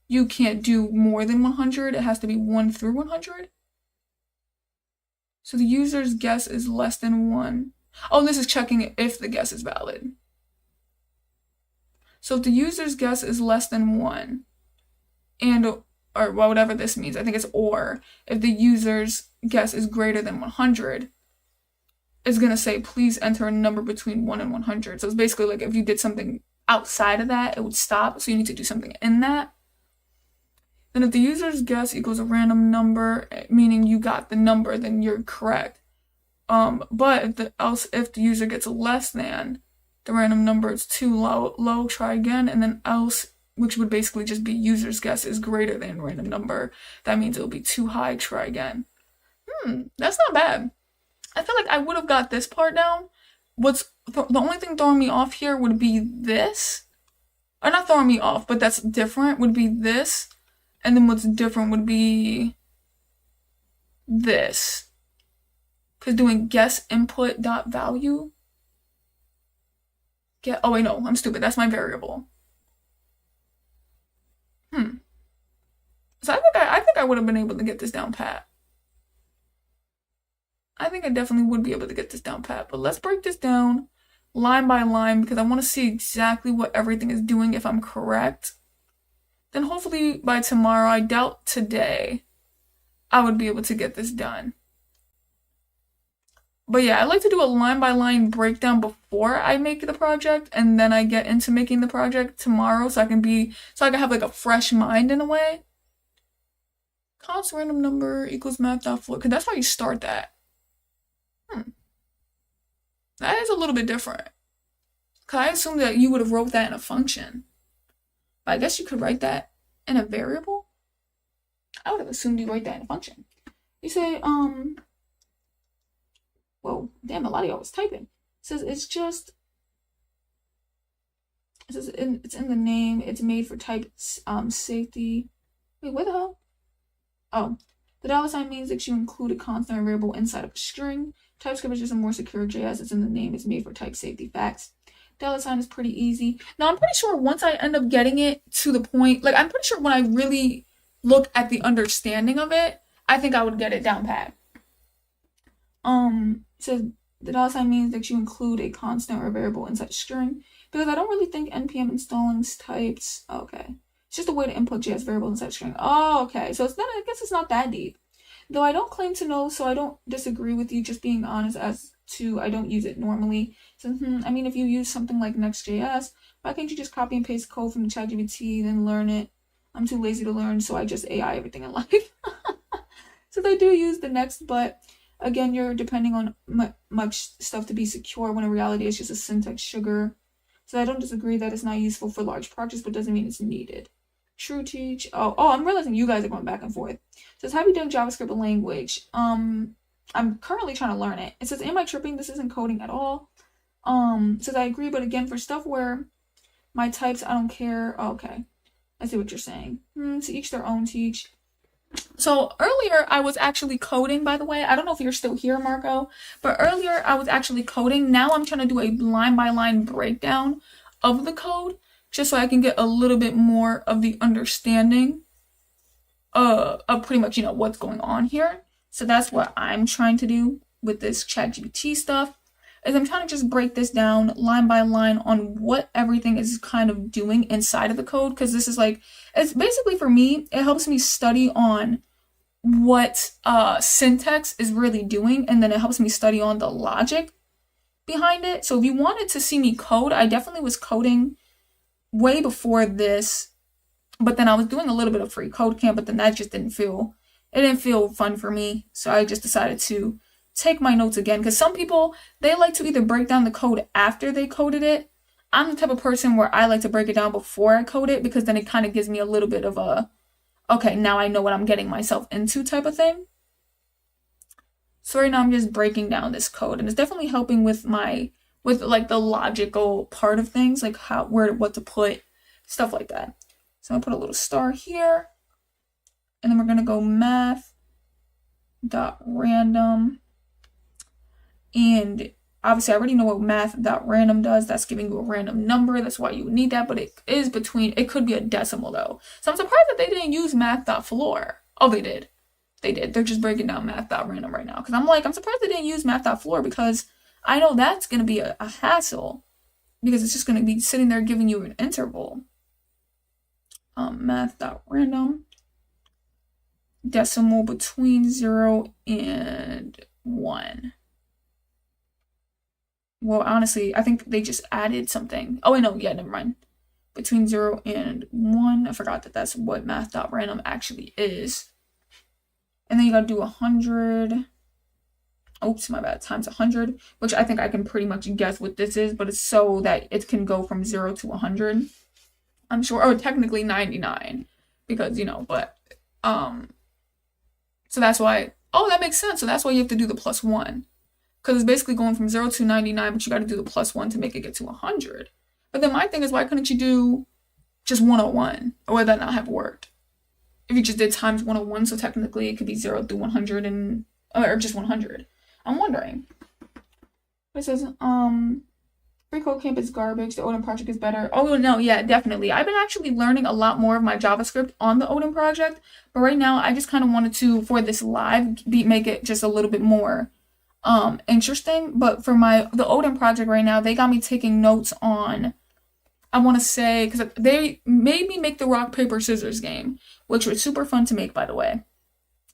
A: you can't do more than 100. It has to be 1 through 100. So the user's guess is less than 1. Oh, this is checking if the guess is valid. So if the user's guess is less than 1, or whatever this means, I think it's or, if the user's guess is greater than 100, it's going to say, please enter a number between 1 and 100. So it's basically like if you did something outside of that, it would stop. So you need to do something in that. Then if the user's guess equals a random number, meaning you got the number, then you're correct. But if the user gets less than the random number, is too low, try again, and then else, which would basically just be user's guess is greater than random number. That means it'll be too high, try again. That's not bad. I feel like I would have got this part down. The only thing throwing me off here would be this. Or not throwing me off, but that's different, would be this. And then what's different would be this. Because doing guess input dot value. Oh wait, no, I'm stupid. That's my variable. So I think I would have been able to get this down pat. I think I definitely would be able to get this down pat. But let's break this down line by line because I want to see exactly what everything is doing if I'm correct. Then hopefully by tomorrow, I doubt today, I would be able to get this done. But yeah, I like to do a line by line breakdown before I make the project, and then I get into making the project tomorrow so I can have like a fresh mind in a way. Const random number equals math.floor, because that's how you start that. That is a little bit different. Because I assumed that you would have wrote that in a function. But I guess you could write that in a variable. I would have assumed you write that in a function. You say, whoa, damn, a lot of y'all was typing. It says it's in the name. It's made for type safety. Wait, what the hell? Oh, the dollar sign means that you include a constant or variable inside of a string. TypeScript is just a more secure JS. It's in the name. It's made for type safety facts. Dollar sign is pretty easy. Now, I'm pretty sure once I end up getting it to the point, like, I'm pretty sure when I really look at the understanding of it, I think I would get it down pat. It says the dollar sign means that you include a constant or variable inside a string, because I don't really think npm installing types. Okay. It's just a way to input JS variable inside a string. Oh, okay. So it's not, I guess it's not that deep. Though I don't claim to know, so I don't disagree with you, just being honest as to I don't use it normally. So, I mean, if you use something like Next.js, why can't you just copy and paste code from the ChatGPT, then learn it? I'm too lazy to learn, so I just AI everything in life. So they do use the Next, but again, you're depending on much stuff to be secure, when in reality it's just a syntax sugar. So I don't disagree that it's not useful for large projects, but doesn't mean it's needed. True teach. Oh, I'm realizing you guys are going back and forth. It says, have you done JavaScript language? I'm currently trying to learn it. It says, am I tripping? This isn't coding at all. It says, I agree, but again, for stuff where my types, I don't care. Oh, okay. I see what you're saying. To each their own, teach. So earlier I was actually coding, by the way. I don't know if you're still here, Marco, but earlier I was actually coding. Now I'm trying to do a line by line breakdown of the code, just so I can get a little bit more of the understanding of pretty much, what's going on here. So that's what I'm trying to do with this ChatGPT stuff, is I'm trying to just break this down line by line on what everything is kind of doing inside of the code, because this is like, it's basically, for me, it helps me study on what syntax is really doing, and then it helps me study on the logic behind it. So if you wanted to see me code, I definitely was coding way before this, but then I was doing a little bit of free code camp, but then that just didn't feel fun for me. So I just decided to take my notes again, because some people, they like to either break down the code after they coded it. I'm the type of person where I like to break it down before I code it, because then it kind of gives me a little bit of a, okay, now I know what I'm getting myself into type of thing. So right now I'm just breaking down this code, and it's definitely helping with like the logical part of things, like what to put, stuff like that. So I'm gonna put a little star here, and then we're gonna go math.random, and obviously I already know what math.random does. That's giving you a random number. That's why you would need that, but it could be a decimal though. So I'm surprised that they didn't use math.floor. Oh, they did. They're just breaking down math.random right now, because I'm surprised they didn't use math.floor, because I know that's going to be a hassle, because it's just going to be sitting there giving you an interval. Math.random, decimal between 0 and 1. Well, honestly, I think they just added something. Oh, wait, no, yeah, never mind. Between 0 and 1. I forgot that that's what math.random actually is. And then you gotta do 100. Oops, my bad. Times 100, which I think I can pretty much guess what this is, but it's so that it can go from 0 to 100. I'm sure, or technically 99, because, but, so that's why, that makes sense. So that's why you have to do the +1, because it's basically going from 0 to 99, but you got to do the +1 to make it get to 100. But then my thing is, why couldn't you do just 101, or would that not have worked? If you just did times 101, so technically it could be 0 through 100 or just 100. I'm wondering. It says, free code camp is garbage. The Odin project is better. Oh, no, yeah, definitely. I've been actually learning a lot more of my JavaScript on the Odin project, but right now I just kind of wanted to, for this live, make it just a little bit more interesting. But for the Odin project right now, they got me taking notes on, I want to say, because they made me make the rock, paper, scissors game, which was super fun to make, by the way.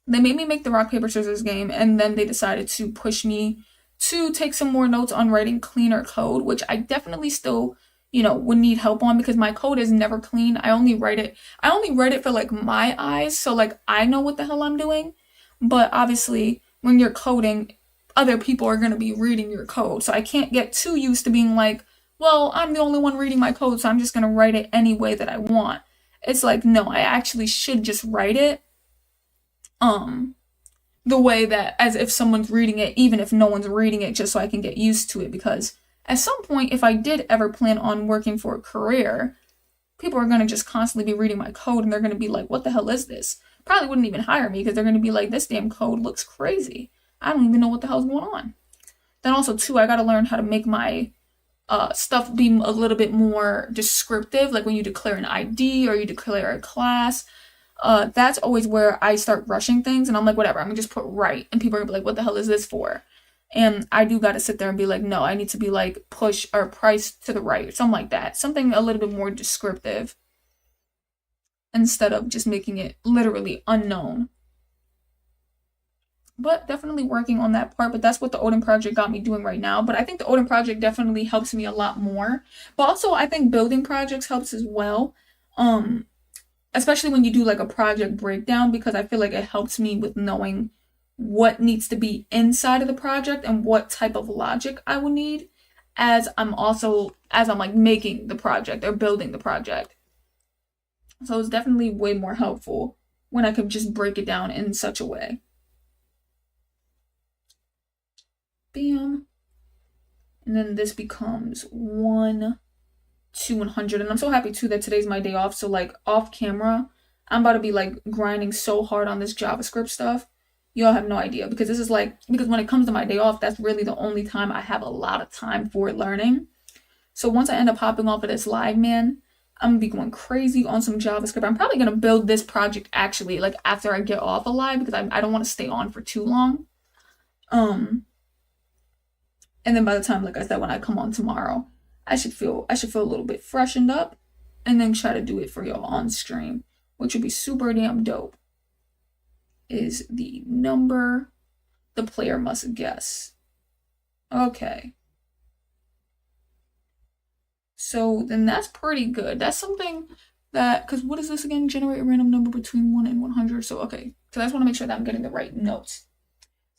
A: They made me make the rock, paper, scissors game, and then they decided to push me to take some more notes on writing cleaner code, which I definitely still, would need help on, because my code is never clean. I only write it for like my eyes, so like I know what the hell I'm doing. But obviously when you're coding, other people are going to be reading your code. So I can't get too used to being like, well, I'm the only one reading my code, so I'm just going to write it any way that I want. It's like, no, I actually should just write it the way that as if someone's reading it, even if no one's reading it, just so I can get used to it. Because at some point, if I did ever plan on working for a career, people are going to just constantly be reading my code and they're going to be like, what the hell is this? Probably wouldn't even hire me because they're going to be like, this damn code looks crazy. I don't even know what the hell's going on. Then also, too, I got to learn how to make my stuff be a little bit more descriptive. Like when you declare an ID or you declare a class, that's always where I start rushing things and I'm like, whatever, I'm gonna just put right. And people are gonna be like, what the hell is this for? And I do gotta sit there and be like, no, I need to be like push or price to the right or something like that. Something a little bit more descriptive instead of just making it literally unknown. But definitely working on that part. But that's what the Odin project got me doing right now. But I think the Odin project definitely helps me a lot more. But also I think building projects helps as well. Especially when you do like a project breakdown, because I feel like it helps me with knowing what needs to be inside of the project and what type of logic I will need as I'm like making the project or building the project. So it's definitely way more helpful when I could just break it down in such a way. Bam. And then this becomes 1 to 100. And I'm so happy too that today's my day off. So like off camera, I'm about to be like grinding so hard on this JavaScript stuff. Y'all have no idea because because when it comes to my day off, that's really the only time I have a lot of time for learning. So once I end up hopping off of this live, man, I'm gonna be going crazy on some JavaScript. I'm probably gonna build this project actually like after I get off a live because I don't want to stay on for too long. And then by the time, like I said, when I come on tomorrow, I should feel a little bit freshened up and then try to do it for y'all on stream, which would be super damn dope. Is the number the player must guess. Okay. So then that's pretty good. That's something that, because what is this again? Generate a random number between 1 and 100. So, okay. So I just want to make sure that I'm getting the right notes.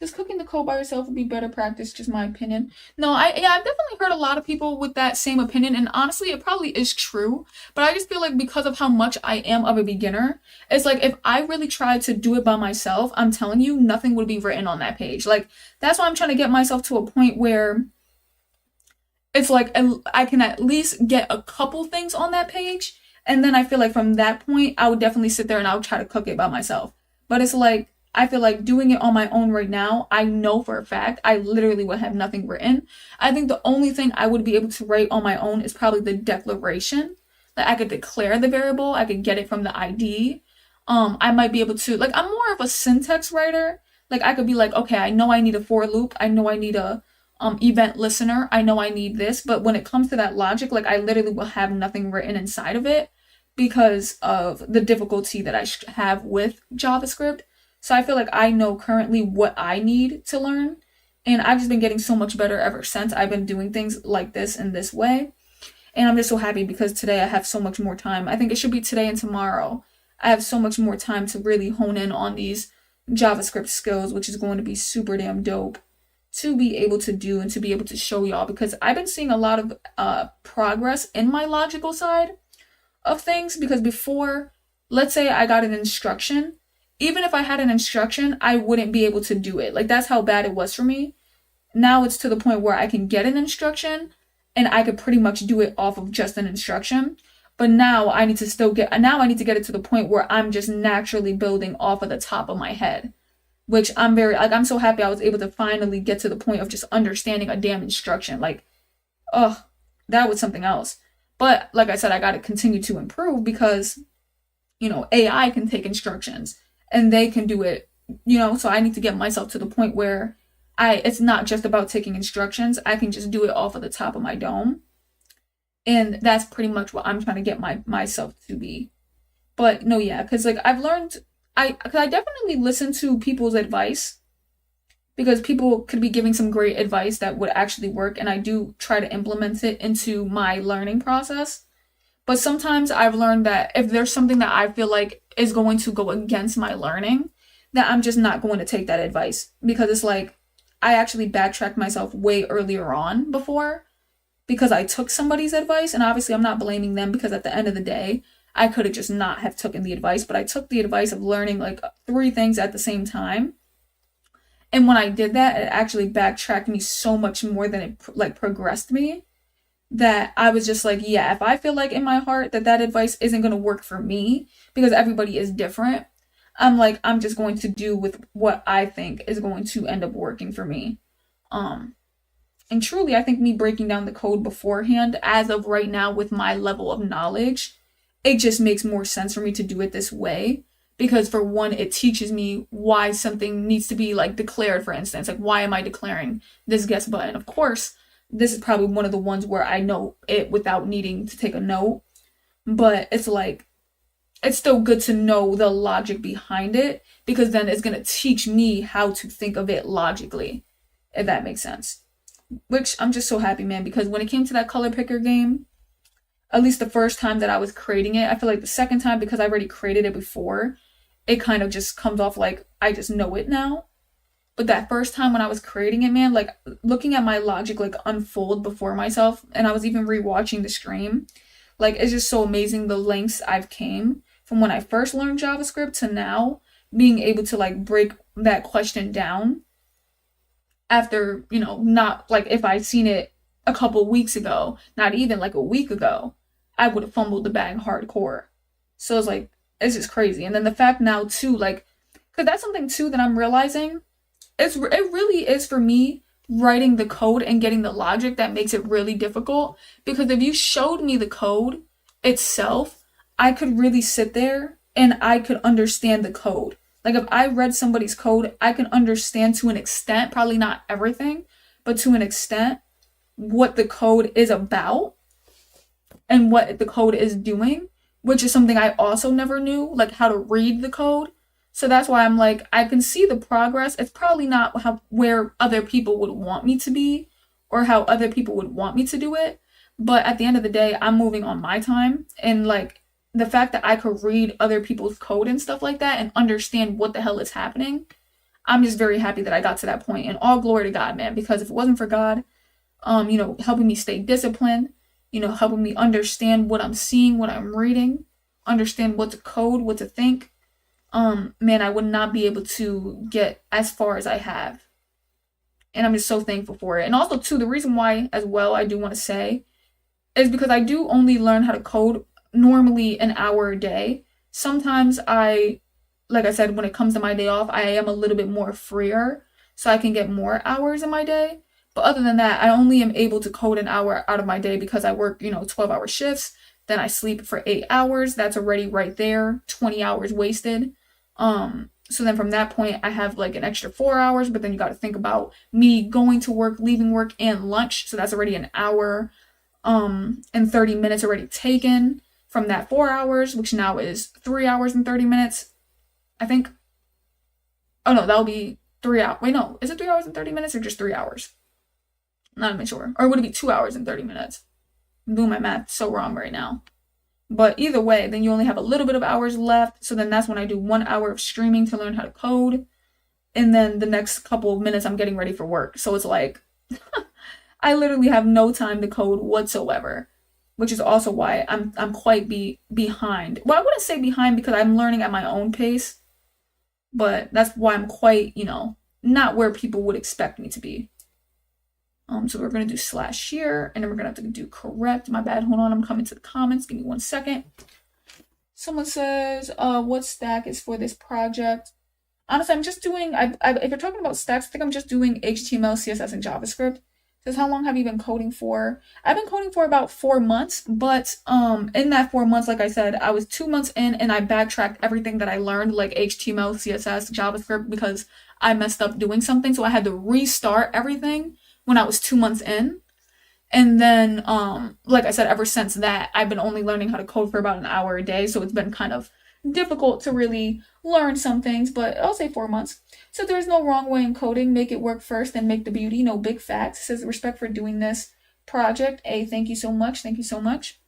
A: Just cooking the code by yourself would be better practice, just my opinion. No, I've definitely heard a lot of people with that same opinion, and honestly, it probably is true, but I just feel like because of how much I am of a beginner, it's like if I really tried to do it by myself, I'm telling you, nothing would be written on that page. Like, that's why I'm trying to get myself to a point where it's like I can at least get a couple things on that page, and then I feel like from that point, I would definitely sit there and I would try to cook it by myself. But it's like, I feel like doing it on my own right now, I know for a fact I literally would have nothing written. I think the only thing I would be able to write on my own is probably the declaration. Like I could declare the variable, I could get it from the ID. I might be able to, like, I'm more of a syntax writer. Like I could be like, okay, I know I need a for loop. I know I need a event listener. I know I need this. But when it comes to that logic, like I literally will have nothing written inside of it because of the difficulty that I have with JavaScript. So I feel like I know currently what I need to learn. And I've just been getting so much better ever since I've been doing things like this in this way. And I'm just so happy because today I have so much more time. I think it should be today and tomorrow. I have so much more time to really hone in on these JavaScript skills, which is going to be super damn dope to be able to do and to be able to show y'all. Because I've been seeing a lot of progress in my logical side of things. Because before, let's say I got an instruction, even if I had an instruction, I wouldn't be able to do it. Like, that's how bad it was for me. Now it's to the point where I can get an instruction and I could pretty much do it off of just an instruction. But now I need to get it to the point where I'm just naturally building off of the top of my head. Which I'm so happy I was able to finally get to the point of just understanding a damn instruction. Like, that was something else. But like I said, I got to continue to improve because, AI can take instructions. And they can do it, so I need to get myself to the point where it's not just about taking instructions. I can just do it off of the top of my dome. And that's pretty much what I'm trying to get myself to be. But no, yeah, because like I've learned, I definitely listen to people's advice because people could be giving some great advice that would actually work. And I do try to implement it into my learning process. But sometimes I've learned that if there's something that I feel like is going to go against my learning, that I'm just not going to take that advice. Because it's like, I actually backtracked myself way earlier on before because I took somebody's advice. And obviously I'm not blaming them because at the end of the day, I could have just not have taken the advice, but I took the advice of learning like 3 things at the same time. And when I did that, it actually backtracked me so much more than it like progressed me, that I was just like, yeah, if I feel like in my heart that that advice isn't going to work for me because everybody is different, I'm like, I'm just going to do with what I think is going to end up working for me. Um, and truly, I think me breaking down the code beforehand, as of right now, with my level of knowledge, it just makes more sense for me to do it this way. Because for one, it teaches me why something needs to be like declared, for instance. Like, why am I declaring this guest button? Of course, this is probably one of the ones where I know it without needing to take a note. But it's like, it's still good to know the logic behind it, because then it's going to teach me how to think of it logically, if that makes sense. Which I'm just so happy, man, because when it came to that color picker game, at least the first time that I was creating it, I feel like the second time, because I already created it before, it kind of just comes off like I just know it now. But that first time when I was creating it, man, like looking at my logic like unfold before myself, and I was even rewatching the stream, like it's just so amazing the lengths I've came from when I first learned JavaScript to now being able to like break that question down after, not like if I'd seen it a couple weeks ago, not even like a week ago, I would have fumbled the bag hardcore. So it's like, it's just crazy. And then the fact now too, like, because that's something too that I'm realizing, it really is for me writing the code and getting the logic that makes it really difficult. Because if you showed me the code itself, I could really sit there and I could understand the code. Like if I read somebody's code, I can understand to an extent, probably not everything, but to an extent, what the code is about and what the code is doing, which is something I also never knew, like how to read the code. So that's why I'm like, I can see the progress. It's probably not where other people would want me to be or how other people would want me to do it. But at the end of the day, I'm moving on my time. And like the fact that I could read other people's code and stuff like that and understand what the hell is happening, I'm just very happy that I got to that point. And all glory to God, man, because if it wasn't for God, helping me stay disciplined, helping me understand what I'm seeing, what I'm reading, understand what to code, what to think, man, I would not be able to get as far as I have. And I'm just so thankful for it. And also, too, the reason why, as well, I do want to say, is because I do only learn how to code normally an hour a day. Sometimes like I said, when it comes to my day off, I am a little bit more freer, so I can get more hours in my day. But other than that, I only am able to code an hour out of my day because I work, 12-hour shifts. Then I sleep for 8 hours. That's already right there, 20 hours wasted. So then from that point, I have like an extra 4 hours, but then you got to think about me going to work, leaving work, and lunch. So that's already an hour, and 30 minutes already taken from that 4 hours, which now is 3 hours and 30 minutes. I think, oh no, that'll be 3 hours. Wait, no, is it 3 hours and 30 minutes or just 3 hours? Not even sure. Or would it be 2 hours and 30 minutes? I'm doing my math so wrong right now. But either way, then you only have a little bit of hours left. So then that's when I do 1 hour of streaming to learn how to code. And then the next couple of minutes, I'm getting ready for work. So it's like, I literally have no time to code whatsoever. Which is also why I'm quite behind. Well, I wouldn't say behind because I'm learning at my own pace. But that's why I'm quite, not where people would expect me to be. So we're going to do / here, and then we're going to have to do correct. My bad. Hold on. I'm coming to the comments. Give me 1 second. Someone says, what stack is for this project? Honestly, I'm just doing, if you're talking about stacks, I think I'm just doing HTML, CSS, and JavaScript. It says, how long have you been coding for? I've been coding for about 4 months, but in that 4 months, like I said, I was 2 months in, and I backtracked everything that I learned, like HTML, CSS, JavaScript, because I messed up doing something, so I had to restart everything when I was 2 months in. And then, like I said, ever since that, I've been only learning how to code for about an hour a day. So it's been kind of difficult to really learn some things, but I'll say 4 months. So there's no wrong way in coding. Make it work first and make the beauty. No big facts. It says respect for doing this project. Thank you so much. Thank you so much.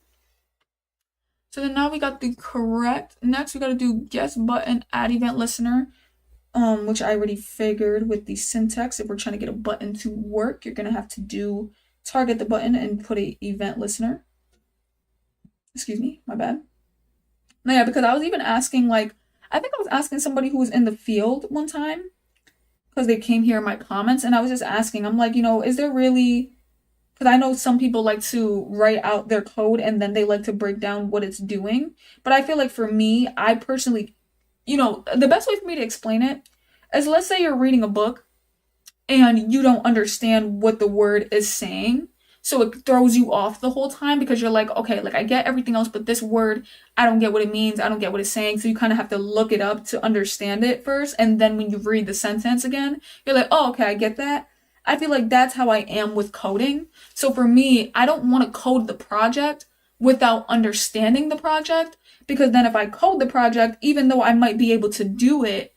A: So then now we got the correct. Next, we got to do guest button, add event listener. Which I already figured with the syntax. If we're trying to get a button to work, you're going to have to do target the button and put a event listener. Excuse me, my bad. No, yeah, because I was even asking, like, I think I was asking somebody who was in the field one time because they came here in my comments, and I was just asking, I'm like, is there really, because I know some people like to write out their code and then they like to break down what it's doing. But I feel like for me, I personally, the best way for me to explain it is, let's say you're reading a book and you don't understand what the word is saying. So it throws you off the whole time because you're like, okay, like I get everything else, but this word, I don't get what it means. I don't get what it's saying. So you kind of have to look it up to understand it first. And then when you read the sentence again, you're like, oh, okay, I get that. I feel like that's how I am with coding. So for me, I don't want to code the project without understanding the project, because then if I code the project, even though I might be able to do it,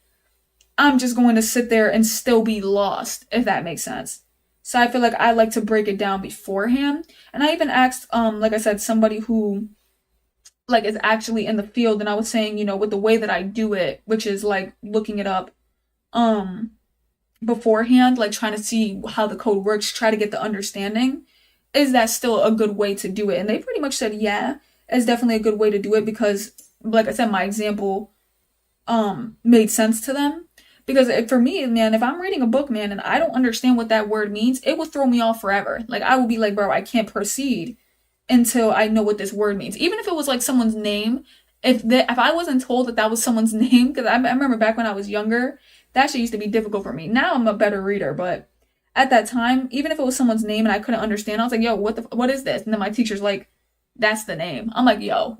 A: I'm just going to sit there and still be lost, if that makes sense. So I feel like I like to break it down beforehand. And I even asked, like I said, somebody who like is actually in the field, and I was saying, with the way that I do it, which is like looking it up um beforehand, like trying to see how the code works, try to get the understanding. Is that still a good way to do it? And they pretty much said, yeah, it's definitely a good way to do it because, like I said, my example made sense to them. Because for me, man, if I'm reading a book, man, and I don't understand what that word means, it will throw me off forever. Like I will be like, bro, I can't proceed until I know what this word means. Even if it was like someone's name, if I wasn't told that that was someone's name, because I remember back when I was younger, that shit used to be difficult for me. Now I'm a better reader, but at that time, even if it was someone's name and I couldn't understand, I was like, yo, what is this? And then my teacher's like, that's the name. I'm like, yo,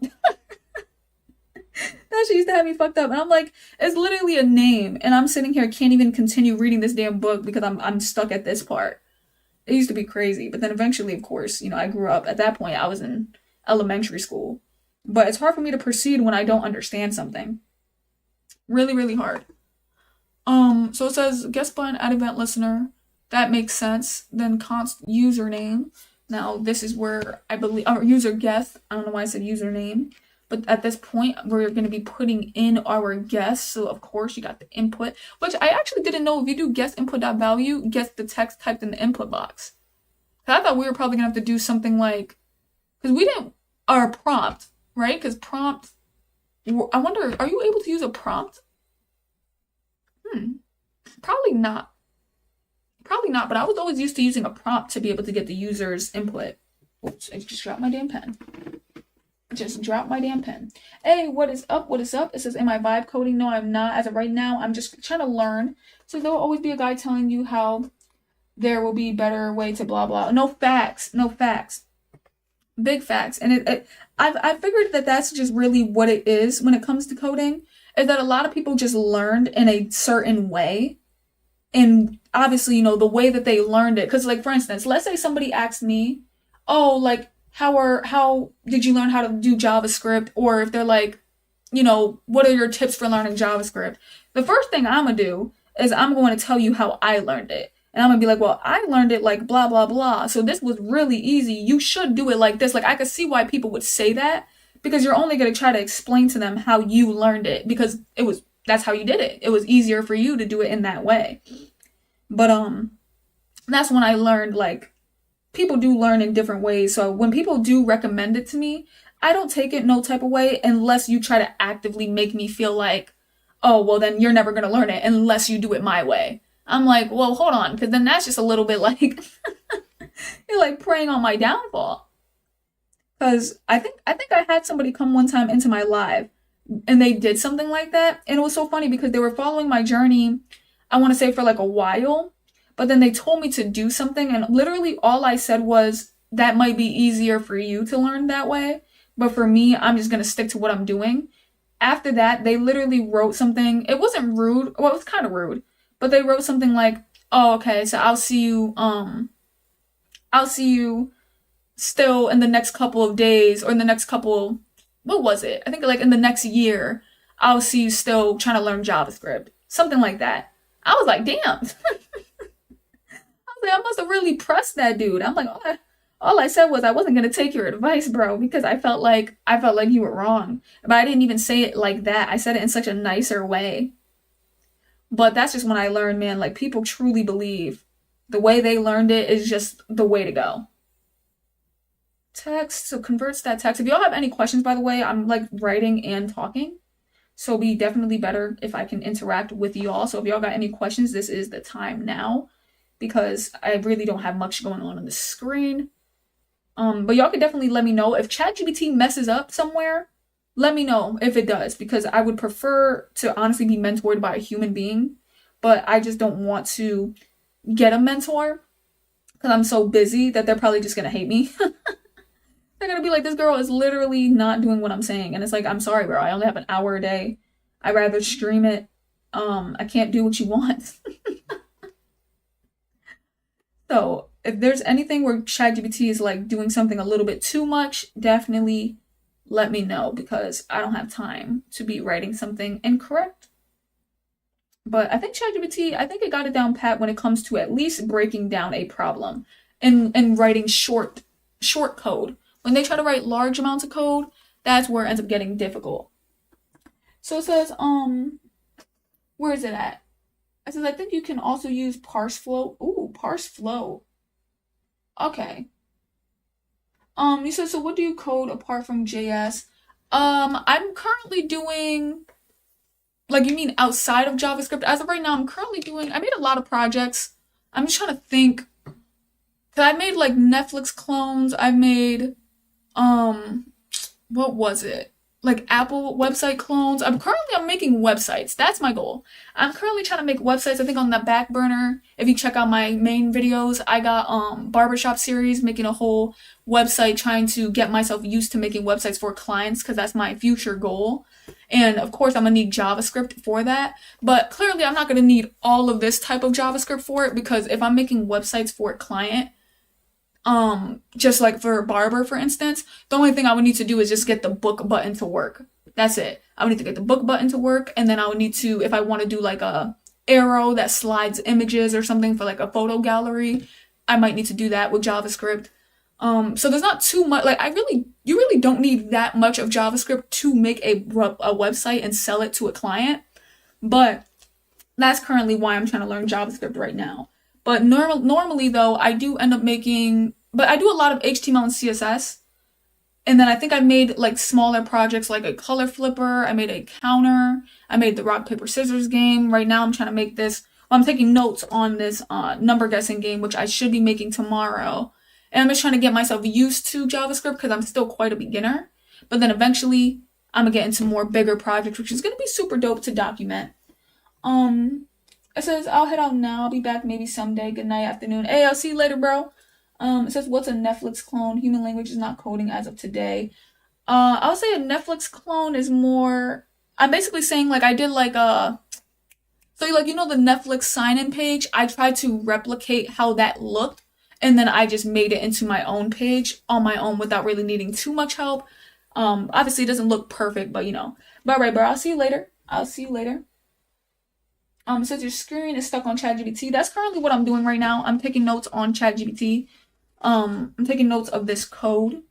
A: that shit used to have me fucked up. And I'm like, it's literally a name. And I'm sitting here, can't even continue reading this damn book because I'm stuck at this part. It used to be crazy. But then eventually, of course, I grew up. At that point, I was in elementary school. But it's hard for me to proceed when I don't understand something. Really, really hard. So it says guest button add event listener. That makes sense. Then const username. Now this is where I believe our user guest. I don't know why I said username. But at this point, we're going to be putting in our guests. So, of course, you got the input, which I actually didn't know if you do guest input.value, get the text typed in the input box. I thought we were probably going to have to do something like, because we didn't, our prompt, right? Because prompt, I wonder, are you able to use a prompt? Probably not. Probably not, but I was always used to using a prompt to be able to get the user's input. Oops, I just dropped my damn pen. Just drop my damn pen. Hey, what is up? What is up? It says, am I vibe coding? No, I'm not. As of right now, I'm just trying to learn. So there will always be a guy telling you how there will be better way to blah blah. No facts. No facts. Big facts. And I figured that that's just really what it is when it comes to coding. Is that a lot of people just learned in a certain way. And obviously, the way that they learned it. Because, like, for instance, let's say somebody asked me, oh, like, how did you learn how to do JavaScript? Or if they're like, what are your tips for learning JavaScript? The first thing I'm gonna do is I'm going to tell you how I learned it. And I'm gonna be like, well, I learned it like blah, blah, blah. So this was really easy. You should do it like this. Like I could see why people would say that because you're only gonna try to explain to them how you learned it because that's how you did it. It was easier for you to do it in that way. But that's when I learned like people do learn in different ways. So when people do recommend it to me, I don't take it no type of way unless you try to actively make me feel like, oh, well, then you're never going to learn it unless you do it my way. I'm like, well, hold on, because then that's just a little bit like, you're like preying on my downfall. Because I think I had somebody come one time into my live and they did something like that. And it was so funny because they were following my journey, I want to say for like a while. But then they told me to do something, and literally all I said was, that might be easier for you to learn that way, but for me, I'm just going to stick to what I'm doing. After that, they literally wrote something. It wasn't rude. Well, it was kind of rude, but they wrote something like, oh, okay, so I'll see you still in the next couple of days, or in the next couple, what was it? I think like in the next year, I'll see you still trying to learn JavaScript. Something like that. I was like, damn. I must have really pressed that dude. I'm like, all I said was I wasn't gonna take your advice, bro, because I felt like you were wrong. But I didn't even say it like that. I said it in such a nicer way. But that's just when I learned, man, like people truly believe the way they learned it is just the way to go. text, so converts that text. If y'all have any questions, by the way, I'm like writing and talking. So it'll be definitely better if I can interact with y'all. So if y'all got any questions, this is the time now, because I really don't have much going on the screen. But y'all can definitely let me know if ChatGPT messes up somewhere. Let me know if it does, because I would prefer to honestly be mentored by a human being, but I just don't want to get a mentor because I'm so busy that they're probably just gonna hate me. They're gonna be like, this girl is literally not doing what I'm saying. And it's like, I'm sorry, bro. I only have an hour a day. I'd rather stream it. I can't do what you want. So if there's anything where ChatGPT is like doing something a little bit too much, definitely let me know, because I don't have time to be writing something incorrect. But I think ChatGPT, I think it got it down pat when it comes to at least breaking down a problem and writing short code. When they try to write large amounts of code, that's where it ends up getting difficult. So it says, where is it at? It says, I think you can also use parseflow. Ooh, parseflow. Okay. You said, so what do you code apart from JS? I'm currently doing, like, you mean outside of JavaScript? As of right now, I'm currently doing, I made a lot of projects. I'm just trying to think. Cause I made like Netflix clones. I've made, what was it? Like Apple website clones. I'm making websites. That's my goal. I'm currently trying to make websites. I think on the back burner, if you check out my main videos, I got barbershop series, making a whole website, trying to get myself used to making websites for clients, because that's my future goal. And of course, I'm gonna need JavaScript for that. But clearly, I'm not gonna need all of this type of JavaScript for it, because if I'm making websites for a client, just like for a barber, for instance, the only thing I would need to do is just get the book button to work. That's it. I would need to get the book button to work, and then I would need to, if I want to do like a arrow that slides images or something for like a photo gallery, I might need to do that with JavaScript. So there's not too much, like you really don't need that much of JavaScript to make a website and sell it to a client. But that's currently why I'm trying to learn JavaScript right now. But normally though, I do end up making, but I do a lot of HTML and CSS. And then I think I made like smaller projects like a color flipper. I made a counter. I made the rock, paper, scissors game. Right now I'm trying to make this, well, I'm taking notes on this number guessing game, which I should be making tomorrow. And I'm just trying to get myself used to JavaScript because I'm still quite a beginner. But then eventually I'm going to get into more bigger projects, which is going to be super dope to document. It says, I'll head out now. I'll be back maybe someday. Good night, afternoon. Hey, I'll see you later, bro. It says, what's a Netflix clone? Human language is not coding as of today. I would say a Netflix clone is more, I'm basically saying like I did like so like, you know, the Netflix sign-in page, I tried to replicate how that looked, and then I just made it into my own page on my own without really needing too much help. Obviously it doesn't look perfect, but you know. But alright, bro, I'll see you later. It says your screen is stuck on ChatGPT. That's currently what I'm doing right now. I'm taking notes on ChatGPT. I'm taking notes of this code.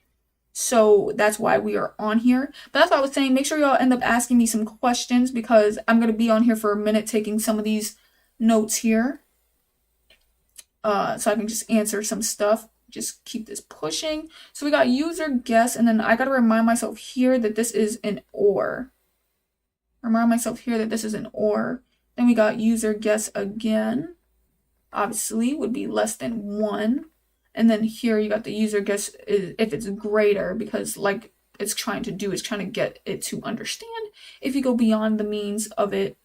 A: So that's why we are on here. But that's what I was saying. Make sure y'all end up asking me some questions, because I'm going to be on here for a minute taking some of these notes here. So I can just answer some stuff. Just keep this pushing. So we got user guess, and then I got to remind myself here that this is an OR. Then we got user guess again. Obviously would be less than 1. And then here you got the user guess if it's greater, because like it's trying to get it to understand. If you go beyond the means of it,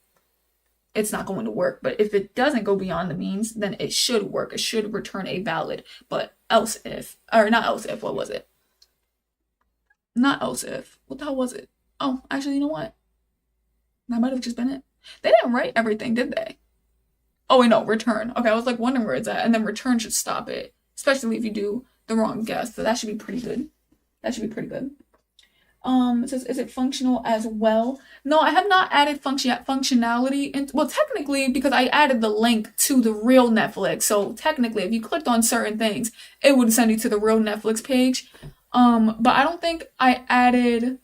A: it's not going to work. But if it doesn't go beyond the means, then it should work. It should return a valid. But else if, or not else if, what was it? Not else if. What the hell was it? Oh, actually, you know what? That might have just been it. They didn't write everything, did they? Oh, wait, no, return. Okay, I was like wondering where it's at. And then return should stop it, especially if you do the wrong guess. So that should be pretty good. It says, is it functional as well? No, I have not added functionality. Well, technically, because I added the link to the real Netflix. So technically, if you clicked on certain things, it would send you to the real Netflix page. But I don't think I added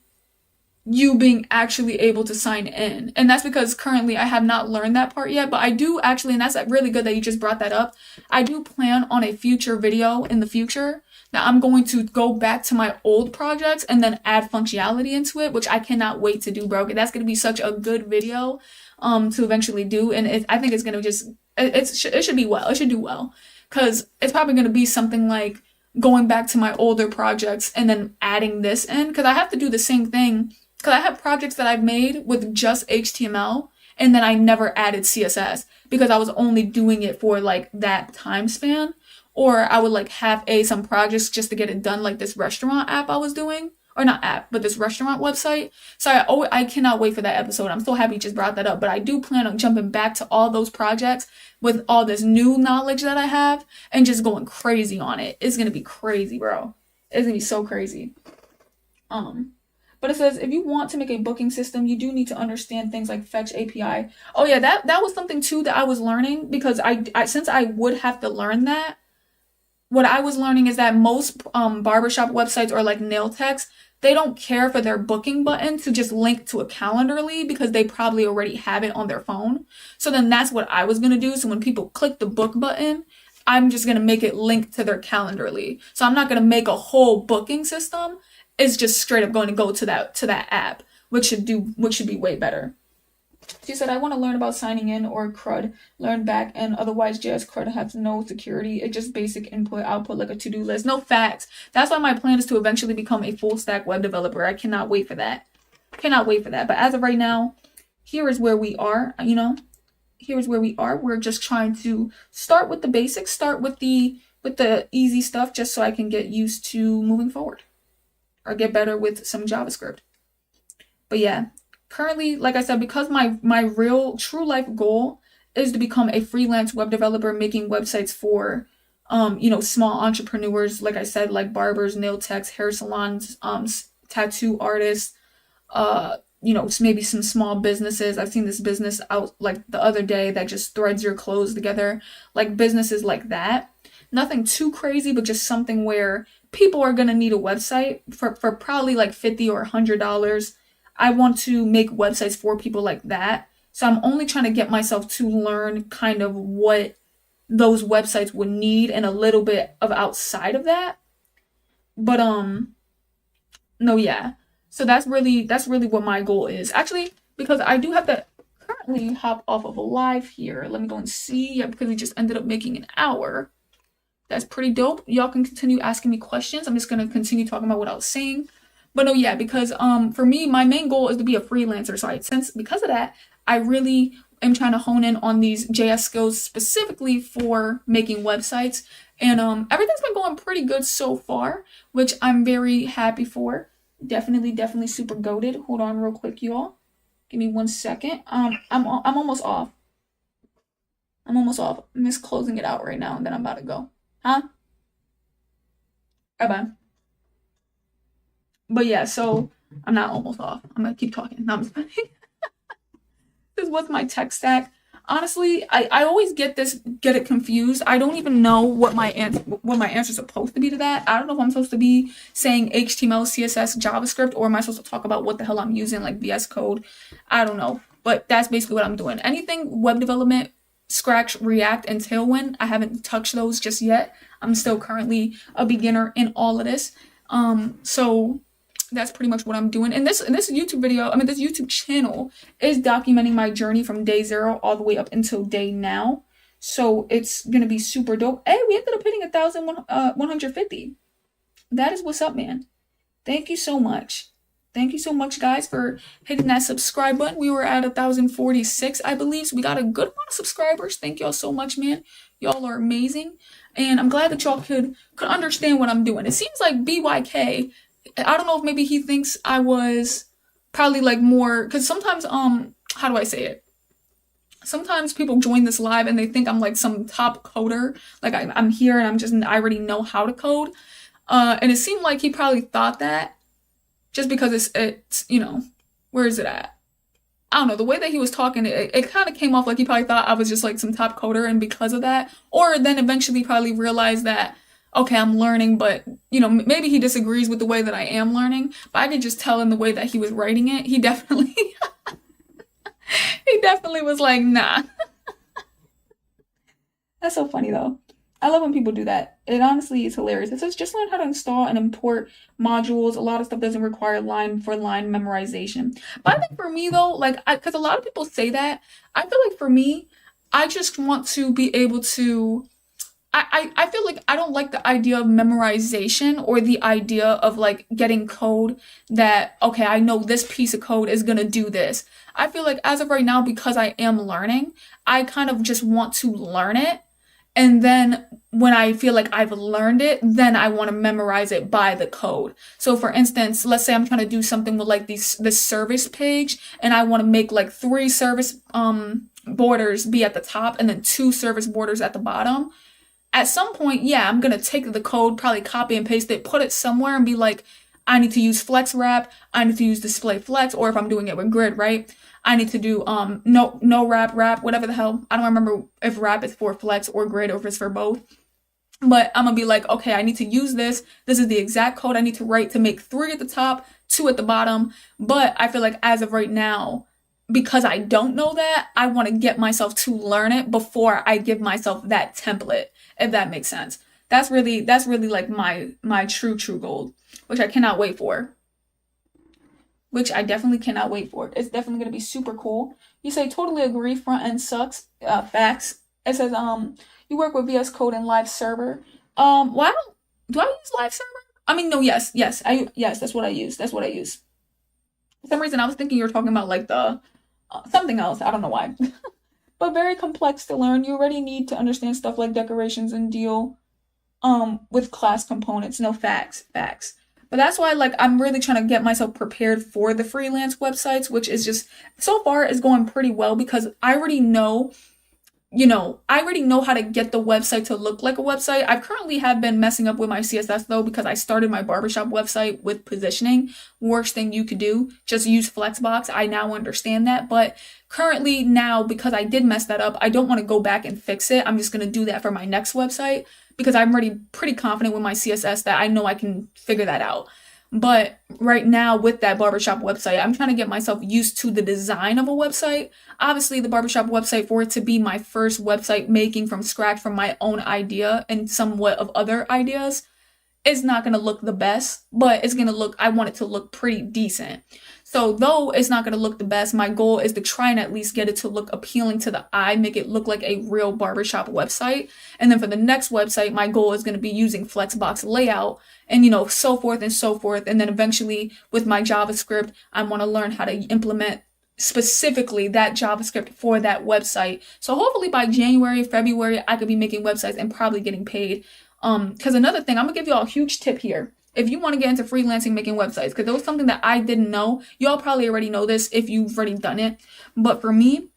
A: you being actually able to sign in. And that's because currently I have not learned that part yet, but I do actually, and that's really good that you just brought that up. I do plan on a future video in the future Now I'm going to go back to my old projects and then add functionality into it, which I cannot wait to do, bro. That's going to be such a good video to eventually do. And I think it's going to just, it should be well. It should do well. Because it's probably going to be something like going back to my older projects and then adding this in. Because I have to do the same thing. Because I have projects that I've made with just HTML and then I never added CSS because I was only doing it for like that time span. Or I would like have some projects just to get it done, like this restaurant app I was doing. Or not app, but this restaurant website. So I cannot wait for that episode. I'm so happy you just brought that up. But I do plan on jumping back to all those projects with all this new knowledge that I have and just going crazy on it. It's going to be crazy, bro. It's going to be so crazy. But it says, if you want to make a booking system, you do need to understand things like Fetch API. Oh yeah, that was something too that I was learning because I since I would have to learn that, what I was learning is that most barbershop websites or like nail techs, they don't care for their booking button to just link to a Calendarly because they probably already have it on their phone. So then that's what I was going to do. So when people click the book button, I'm just going to make it link to their Calendarly. So I'm not going to make a whole booking system. It's just straight up going to go to that app, which should be way better. She said, I want to learn about signing in or CRUD, learn back, and otherwise JS CRUD has no security. It's just basic input, output, like a to-do list. No facts. That's why my plan is to eventually become a full stack web developer. I cannot wait for that. Cannot wait for that. But as of right now, here is where we are, Here's where we are. We're just trying to start with the basics, start with the easy stuff just so I can get used to moving forward or get better with some JavaScript. But yeah. Currently, like I said, because my real true life goal is to become a freelance web developer making websites for, small entrepreneurs, like I said, like barbers, nail techs, hair salons, tattoo artists, maybe some small businesses. I've seen this business out like the other day that just threads your clothes together, like businesses like that. Nothing too crazy, but just something where people are going to need a website for probably like $50 or $100. I want to make websites for people like that. So I'm only trying to get myself to learn kind of what those websites would need and a little bit of outside of that. But no, yeah. So that's really what my goal is. Actually, because I do have to currently hop off of a live here. Let me go and see. Yeah, because we just ended up making an hour. That's pretty dope. Y'all can continue asking me questions. I'm just gonna continue talking about what I was saying. But no, yeah, because for me, my main goal is to be a freelancer. So because of that, I really am trying to hone in on these JS skills specifically for making websites. And everything's been going pretty good so far, which I'm very happy for. Definitely super goated. Hold on real quick, y'all. Give me 1 second. I'm almost off. I'm just closing it out right now, and then I'm about to go. Huh? Bye-bye. But yeah, so I'm not almost off. I'm gonna keep talking. No, I'm just kidding. This is what's my tech stack. Honestly, I always get it confused. I don't even know what my answer is supposed to be to that. I don't know if I'm supposed to be saying HTML, CSS, JavaScript, or am I supposed to talk about what the hell I'm using, like VS Code? I don't know. But that's basically what I'm doing. Anything web development, Scratch, React, and Tailwind, I haven't touched those just yet. I'm still currently a beginner in all of this. So that's pretty much what I'm doing. And this YouTube video, this YouTube channel is documenting my journey from day 0 all the way up until day now. So it's going to be super dope. Hey, we ended up hitting 1,150. That is what's up, man. Thank you so much. Thank you so much, guys, for hitting that subscribe button. We were at 1,046, I believe. So we got a good amount of subscribers. Thank y'all so much, man. Y'all are amazing. And I'm glad that y'all could understand what I'm doing. It seems like BYK, I don't know if maybe he thinks I was probably like more, because sometimes, how do I say it? Sometimes people join this live and they think I'm like some top coder. Like I'm here and I already know how to code. And it seemed like he probably thought that just because it's where is it at? I don't know, the way that he was talking, it kind of came off like he probably thought I was just like some top coder, and because of that, or then eventually probably realized that, okay, I'm learning, but, maybe he disagrees with the way that I am learning, but I could just tell in the way that he was writing it, he definitely was like, nah. That's so funny, though. I love when people do that. It honestly is hilarious. It says just learn how to install and import modules. A lot of stuff doesn't require line for line memorization. But I think for me though, like, because a lot of people say that, I feel like for me, I just want to be able to. I feel like I don't like the idea of memorization or the idea of like getting code that, okay, I know this piece of code is gonna do this. I feel like as of right now, because I am learning, I kind of just want to learn it, and then when I feel like I've learned it, then I want to memorize it by the code. So for instance, let's say I'm trying to do something with like this service page, and I want to make like 3 service borders be at the top and then 2 service borders at the bottom. At some point, yeah, I'm gonna take the code, probably copy and paste it, put it somewhere and be like, I need to use flex wrap, I need to use display flex, or if I'm doing it with grid, right? I need to do no wrap, whatever the hell. I don't remember if wrap is for flex or grid or if it's for both. But I'm gonna be like, okay, I need to use this. This is the exact code I need to write to make 3 at the top, 2 at the bottom. But I feel like as of right now, because I don't know that, I want to get myself to learn it before I give myself that template, if that makes sense. That's really like my true goal, which I cannot wait for. Which I definitely cannot wait for. It's definitely gonna be super cool. You say totally agree. Front end sucks. Facts. It says you work with VS Code and Live Server. Well, do I use Live Server? I mean, no. Yes. That's what I use. For some reason, I was thinking you were talking about like the something else. I don't know why. But very complex to learn. You already need to understand stuff like decorations and deal with class components. No, facts. But that's why like I'm really trying to get myself prepared for the freelance websites, which is just so far is going pretty well because I already know how to get the website to look like a website. I currently have been messing up with my CSS though because I started my barbershop website with positioning. Worst thing you could do, just use Flexbox. I now understand that, but currently now because I did mess that up, I don't want to go back and fix it. I'm just going to do that for my next website because I'm already pretty confident with my CSS that I know I can figure that out. But right now with that barbershop website, I'm trying to get myself used to the design of a website. Obviously, the barbershop website, for it to be my first website making from scratch from my own idea and somewhat of other ideas, is not going to look the best, but it's going to look, I want it to look pretty decent. So though it's not going to look the best, my goal is to try and at least get it to look appealing to the eye, make it look like a real barbershop website. And then for the next website, my goal is going to be using Flexbox layout and, so forth and so forth. And then eventually with my JavaScript, I want to learn how to implement specifically that JavaScript for that website. So hopefully by January, February, I could be making websites and probably getting paid. Because another thing, I'm gonna give you all a huge tip here. If you want to get into freelancing, making websites, because there was something that I didn't know. Y'all probably already know this if you've already done it. But for me,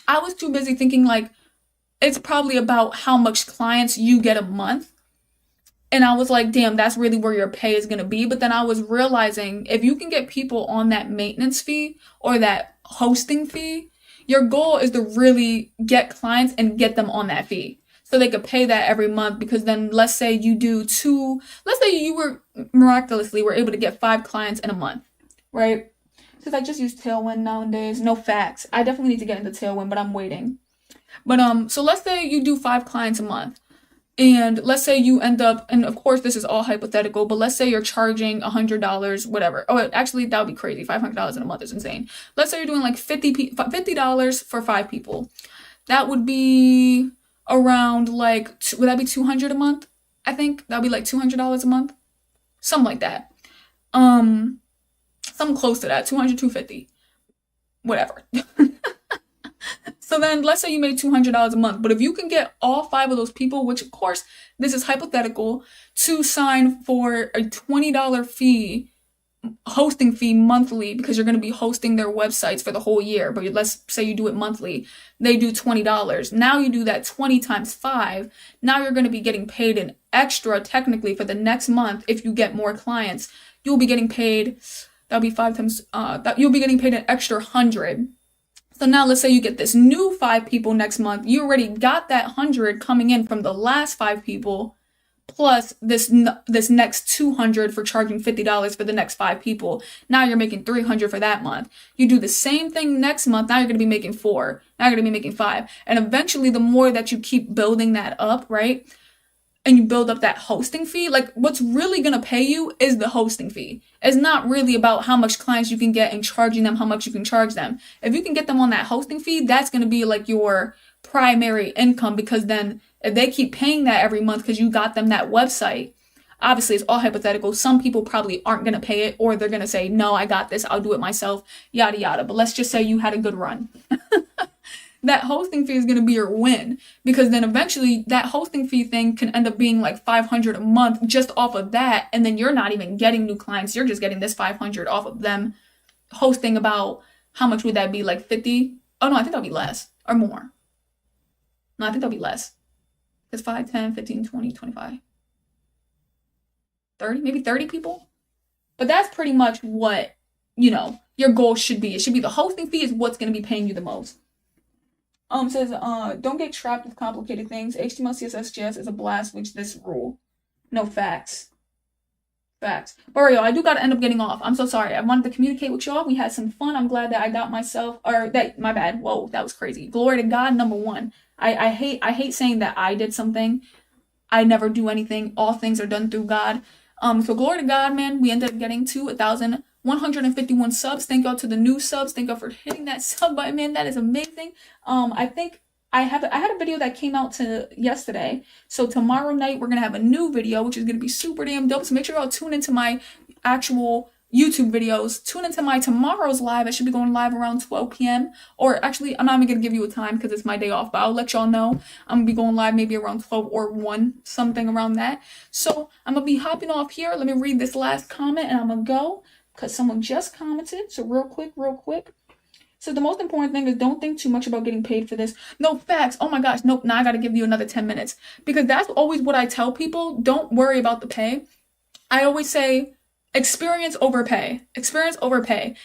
A: I was too busy thinking like, it's probably about how much clients you get a month. And I was like, damn, that's really where your pay is going to be. But then I was realizing if you can get people on that maintenance fee or that hosting fee, your goal is to really get clients and get them on that fee. So they could pay that every month because then let's say you were miraculously were able to get 5 clients in a month, right? Because I just use Tailwind nowadays. No, facts. I definitely need to get into Tailwind, but I'm waiting. But so let's say you do 5 clients a month. And let's say you end up, and of course this is all hypothetical, but let's say you're charging $100, whatever. Oh, actually that would be crazy. $500 in a month is insane. Let's say you're doing like $50 for 5 people. That would be around like, would that be $200 a month? I think that would be like $200 a month. Something like that. Something close to that, 200, 250, whatever. So then let's say you made $200 a month, but if you can get all 5 of those people, which of course this is hypothetical, to sign for a $20 fee, hosting fee monthly, because you're going to be hosting their websites for the whole year, but let's say you do it monthly, they do $20. Now you do that 20 times 5. Now you're going to be getting paid an extra technically for the next month. If you get more clients, you'll be getting paid, that'll be 5 times, you'll be getting paid an extra 100. So now let's say you get this new 5 people next month. You already got that 100 coming in from the last 5 people, plus this next 200 for charging $50 for the next 5 people. Now you're making 300 for that month. You do the same thing next month. Now you're going to be making 4. Now you're going to be making 5. And eventually the more that you keep building that up, right? and you build up that hosting fee, like what's really gonna pay you is the hosting fee. It's not really about how much clients you can get and charging them how much you can charge them. If you can get them on that hosting fee, that's gonna be like your primary income, because then if they keep paying that every month because you got them that website, obviously it's all hypothetical. Some people probably aren't going to pay it, or they're going to say, no, I got this, I'll do it myself, yada yada. But let's just say you had a good run. That hosting fee is going to be your win, because then eventually that hosting fee thing can end up being like $500 a month just off of that, and then you're not even getting new clients, you're just getting this $500 off of them hosting. About how much would that be, like 50? Oh no, I think that'll be less or more. No, I think that'll be less. It's 5, 10, 15, 20, 25, 30, maybe 30 people. But that's pretty much what, your goal should be. It should be the hosting fee is what's going to be paying you the most. Says, don't get trapped with complicated things. HTML, CSS, JS is a blast, which this rule. No, facts. Facts. But yo, I do got to end up getting off. I'm so sorry. I wanted to communicate with y'all. We had some fun. I'm glad that I got myself, my bad. Whoa, that was crazy. Glory to God, number one. I hate saying that I did something. I never do anything. All things are done through God. So glory to God, man. We ended up getting to 1,151 subs. Thank y'all to the new subs. Thank y'all for hitting that sub button, man. That is amazing. I think I had a video that came out yesterday. So tomorrow night we're gonna have a new video, which is gonna be super damn dope. So make sure y'all tune into my actual YouTube videos. Tune into my tomorrow's live. I should be going live around 12 p.m. Or actually, I'm not even going to give you a time because it's my day off, but I'll let y'all know. I'm going to be going live maybe around 12 or 1, something around that. So I'm going to be hopping off here. Let me read this last comment and I'm going to go because someone just commented. So real quick. So the most important thing is don't think too much about getting paid for this. No, facts. Oh my gosh. Nope. Now I got to give you another 10 minutes because that's always what I tell people. Don't worry about the pay. I always say, experience over pay.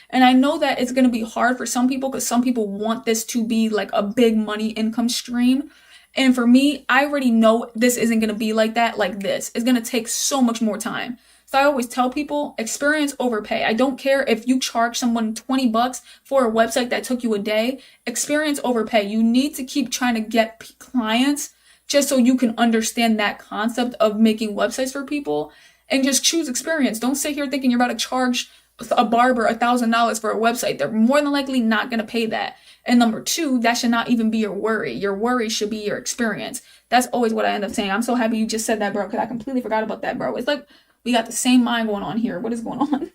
A: And I know that it's going to be hard for some people because some people want this to be like a big money income stream. And for me, I already know this isn't going to be like that, like this. It's going to take so much more time. So I always tell people, experience over pay. I don't care if you charge someone $20 for a website that took you a day. Experience over pay. You need to keep trying to get clients just so you can understand that concept of making websites for people. And just choose experience. Don't sit here thinking you're about to charge a barber $1,000 for a website. They're more than likely not going to pay that. And number 2, that should not even be your worry. Your worry should be your experience. That's always what I end up saying. I'm so happy you just said that, bro, because I completely forgot about that, bro. It's like we got the same mind going on here. What is going on?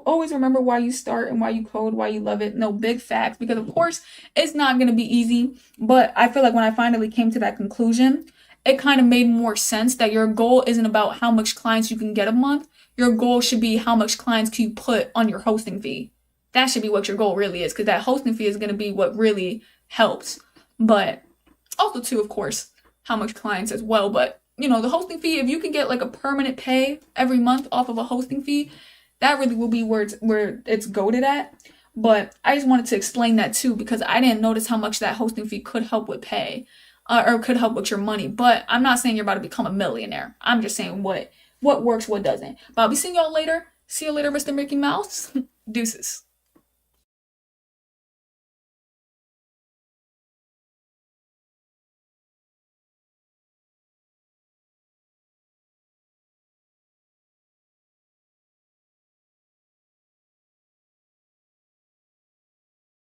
A: Always remember why you start and why you code, why you love it. No, big facts. Because of course, it's not going to be easy. But I feel like when I finally came to that conclusion, it kind of made more sense that your goal isn't about how much clients you can get a month. Your goal should be how much clients can you put on your hosting fee. That should be what your goal really is, because that hosting fee is going to be what really helps. But also too, of course, how much clients as well. But, the hosting fee, if you can get like a permanent pay every month off of a hosting fee, that really will be where it's goated at. But I just wanted to explain that too, because I didn't notice how much that hosting fee could help with pay. Or could help with your money. But I'm not saying you're about to become a millionaire. I'm just saying what works, what doesn't. But I'll be seeing y'all later. See you later, Mr. Mickey Mouse. Deuces.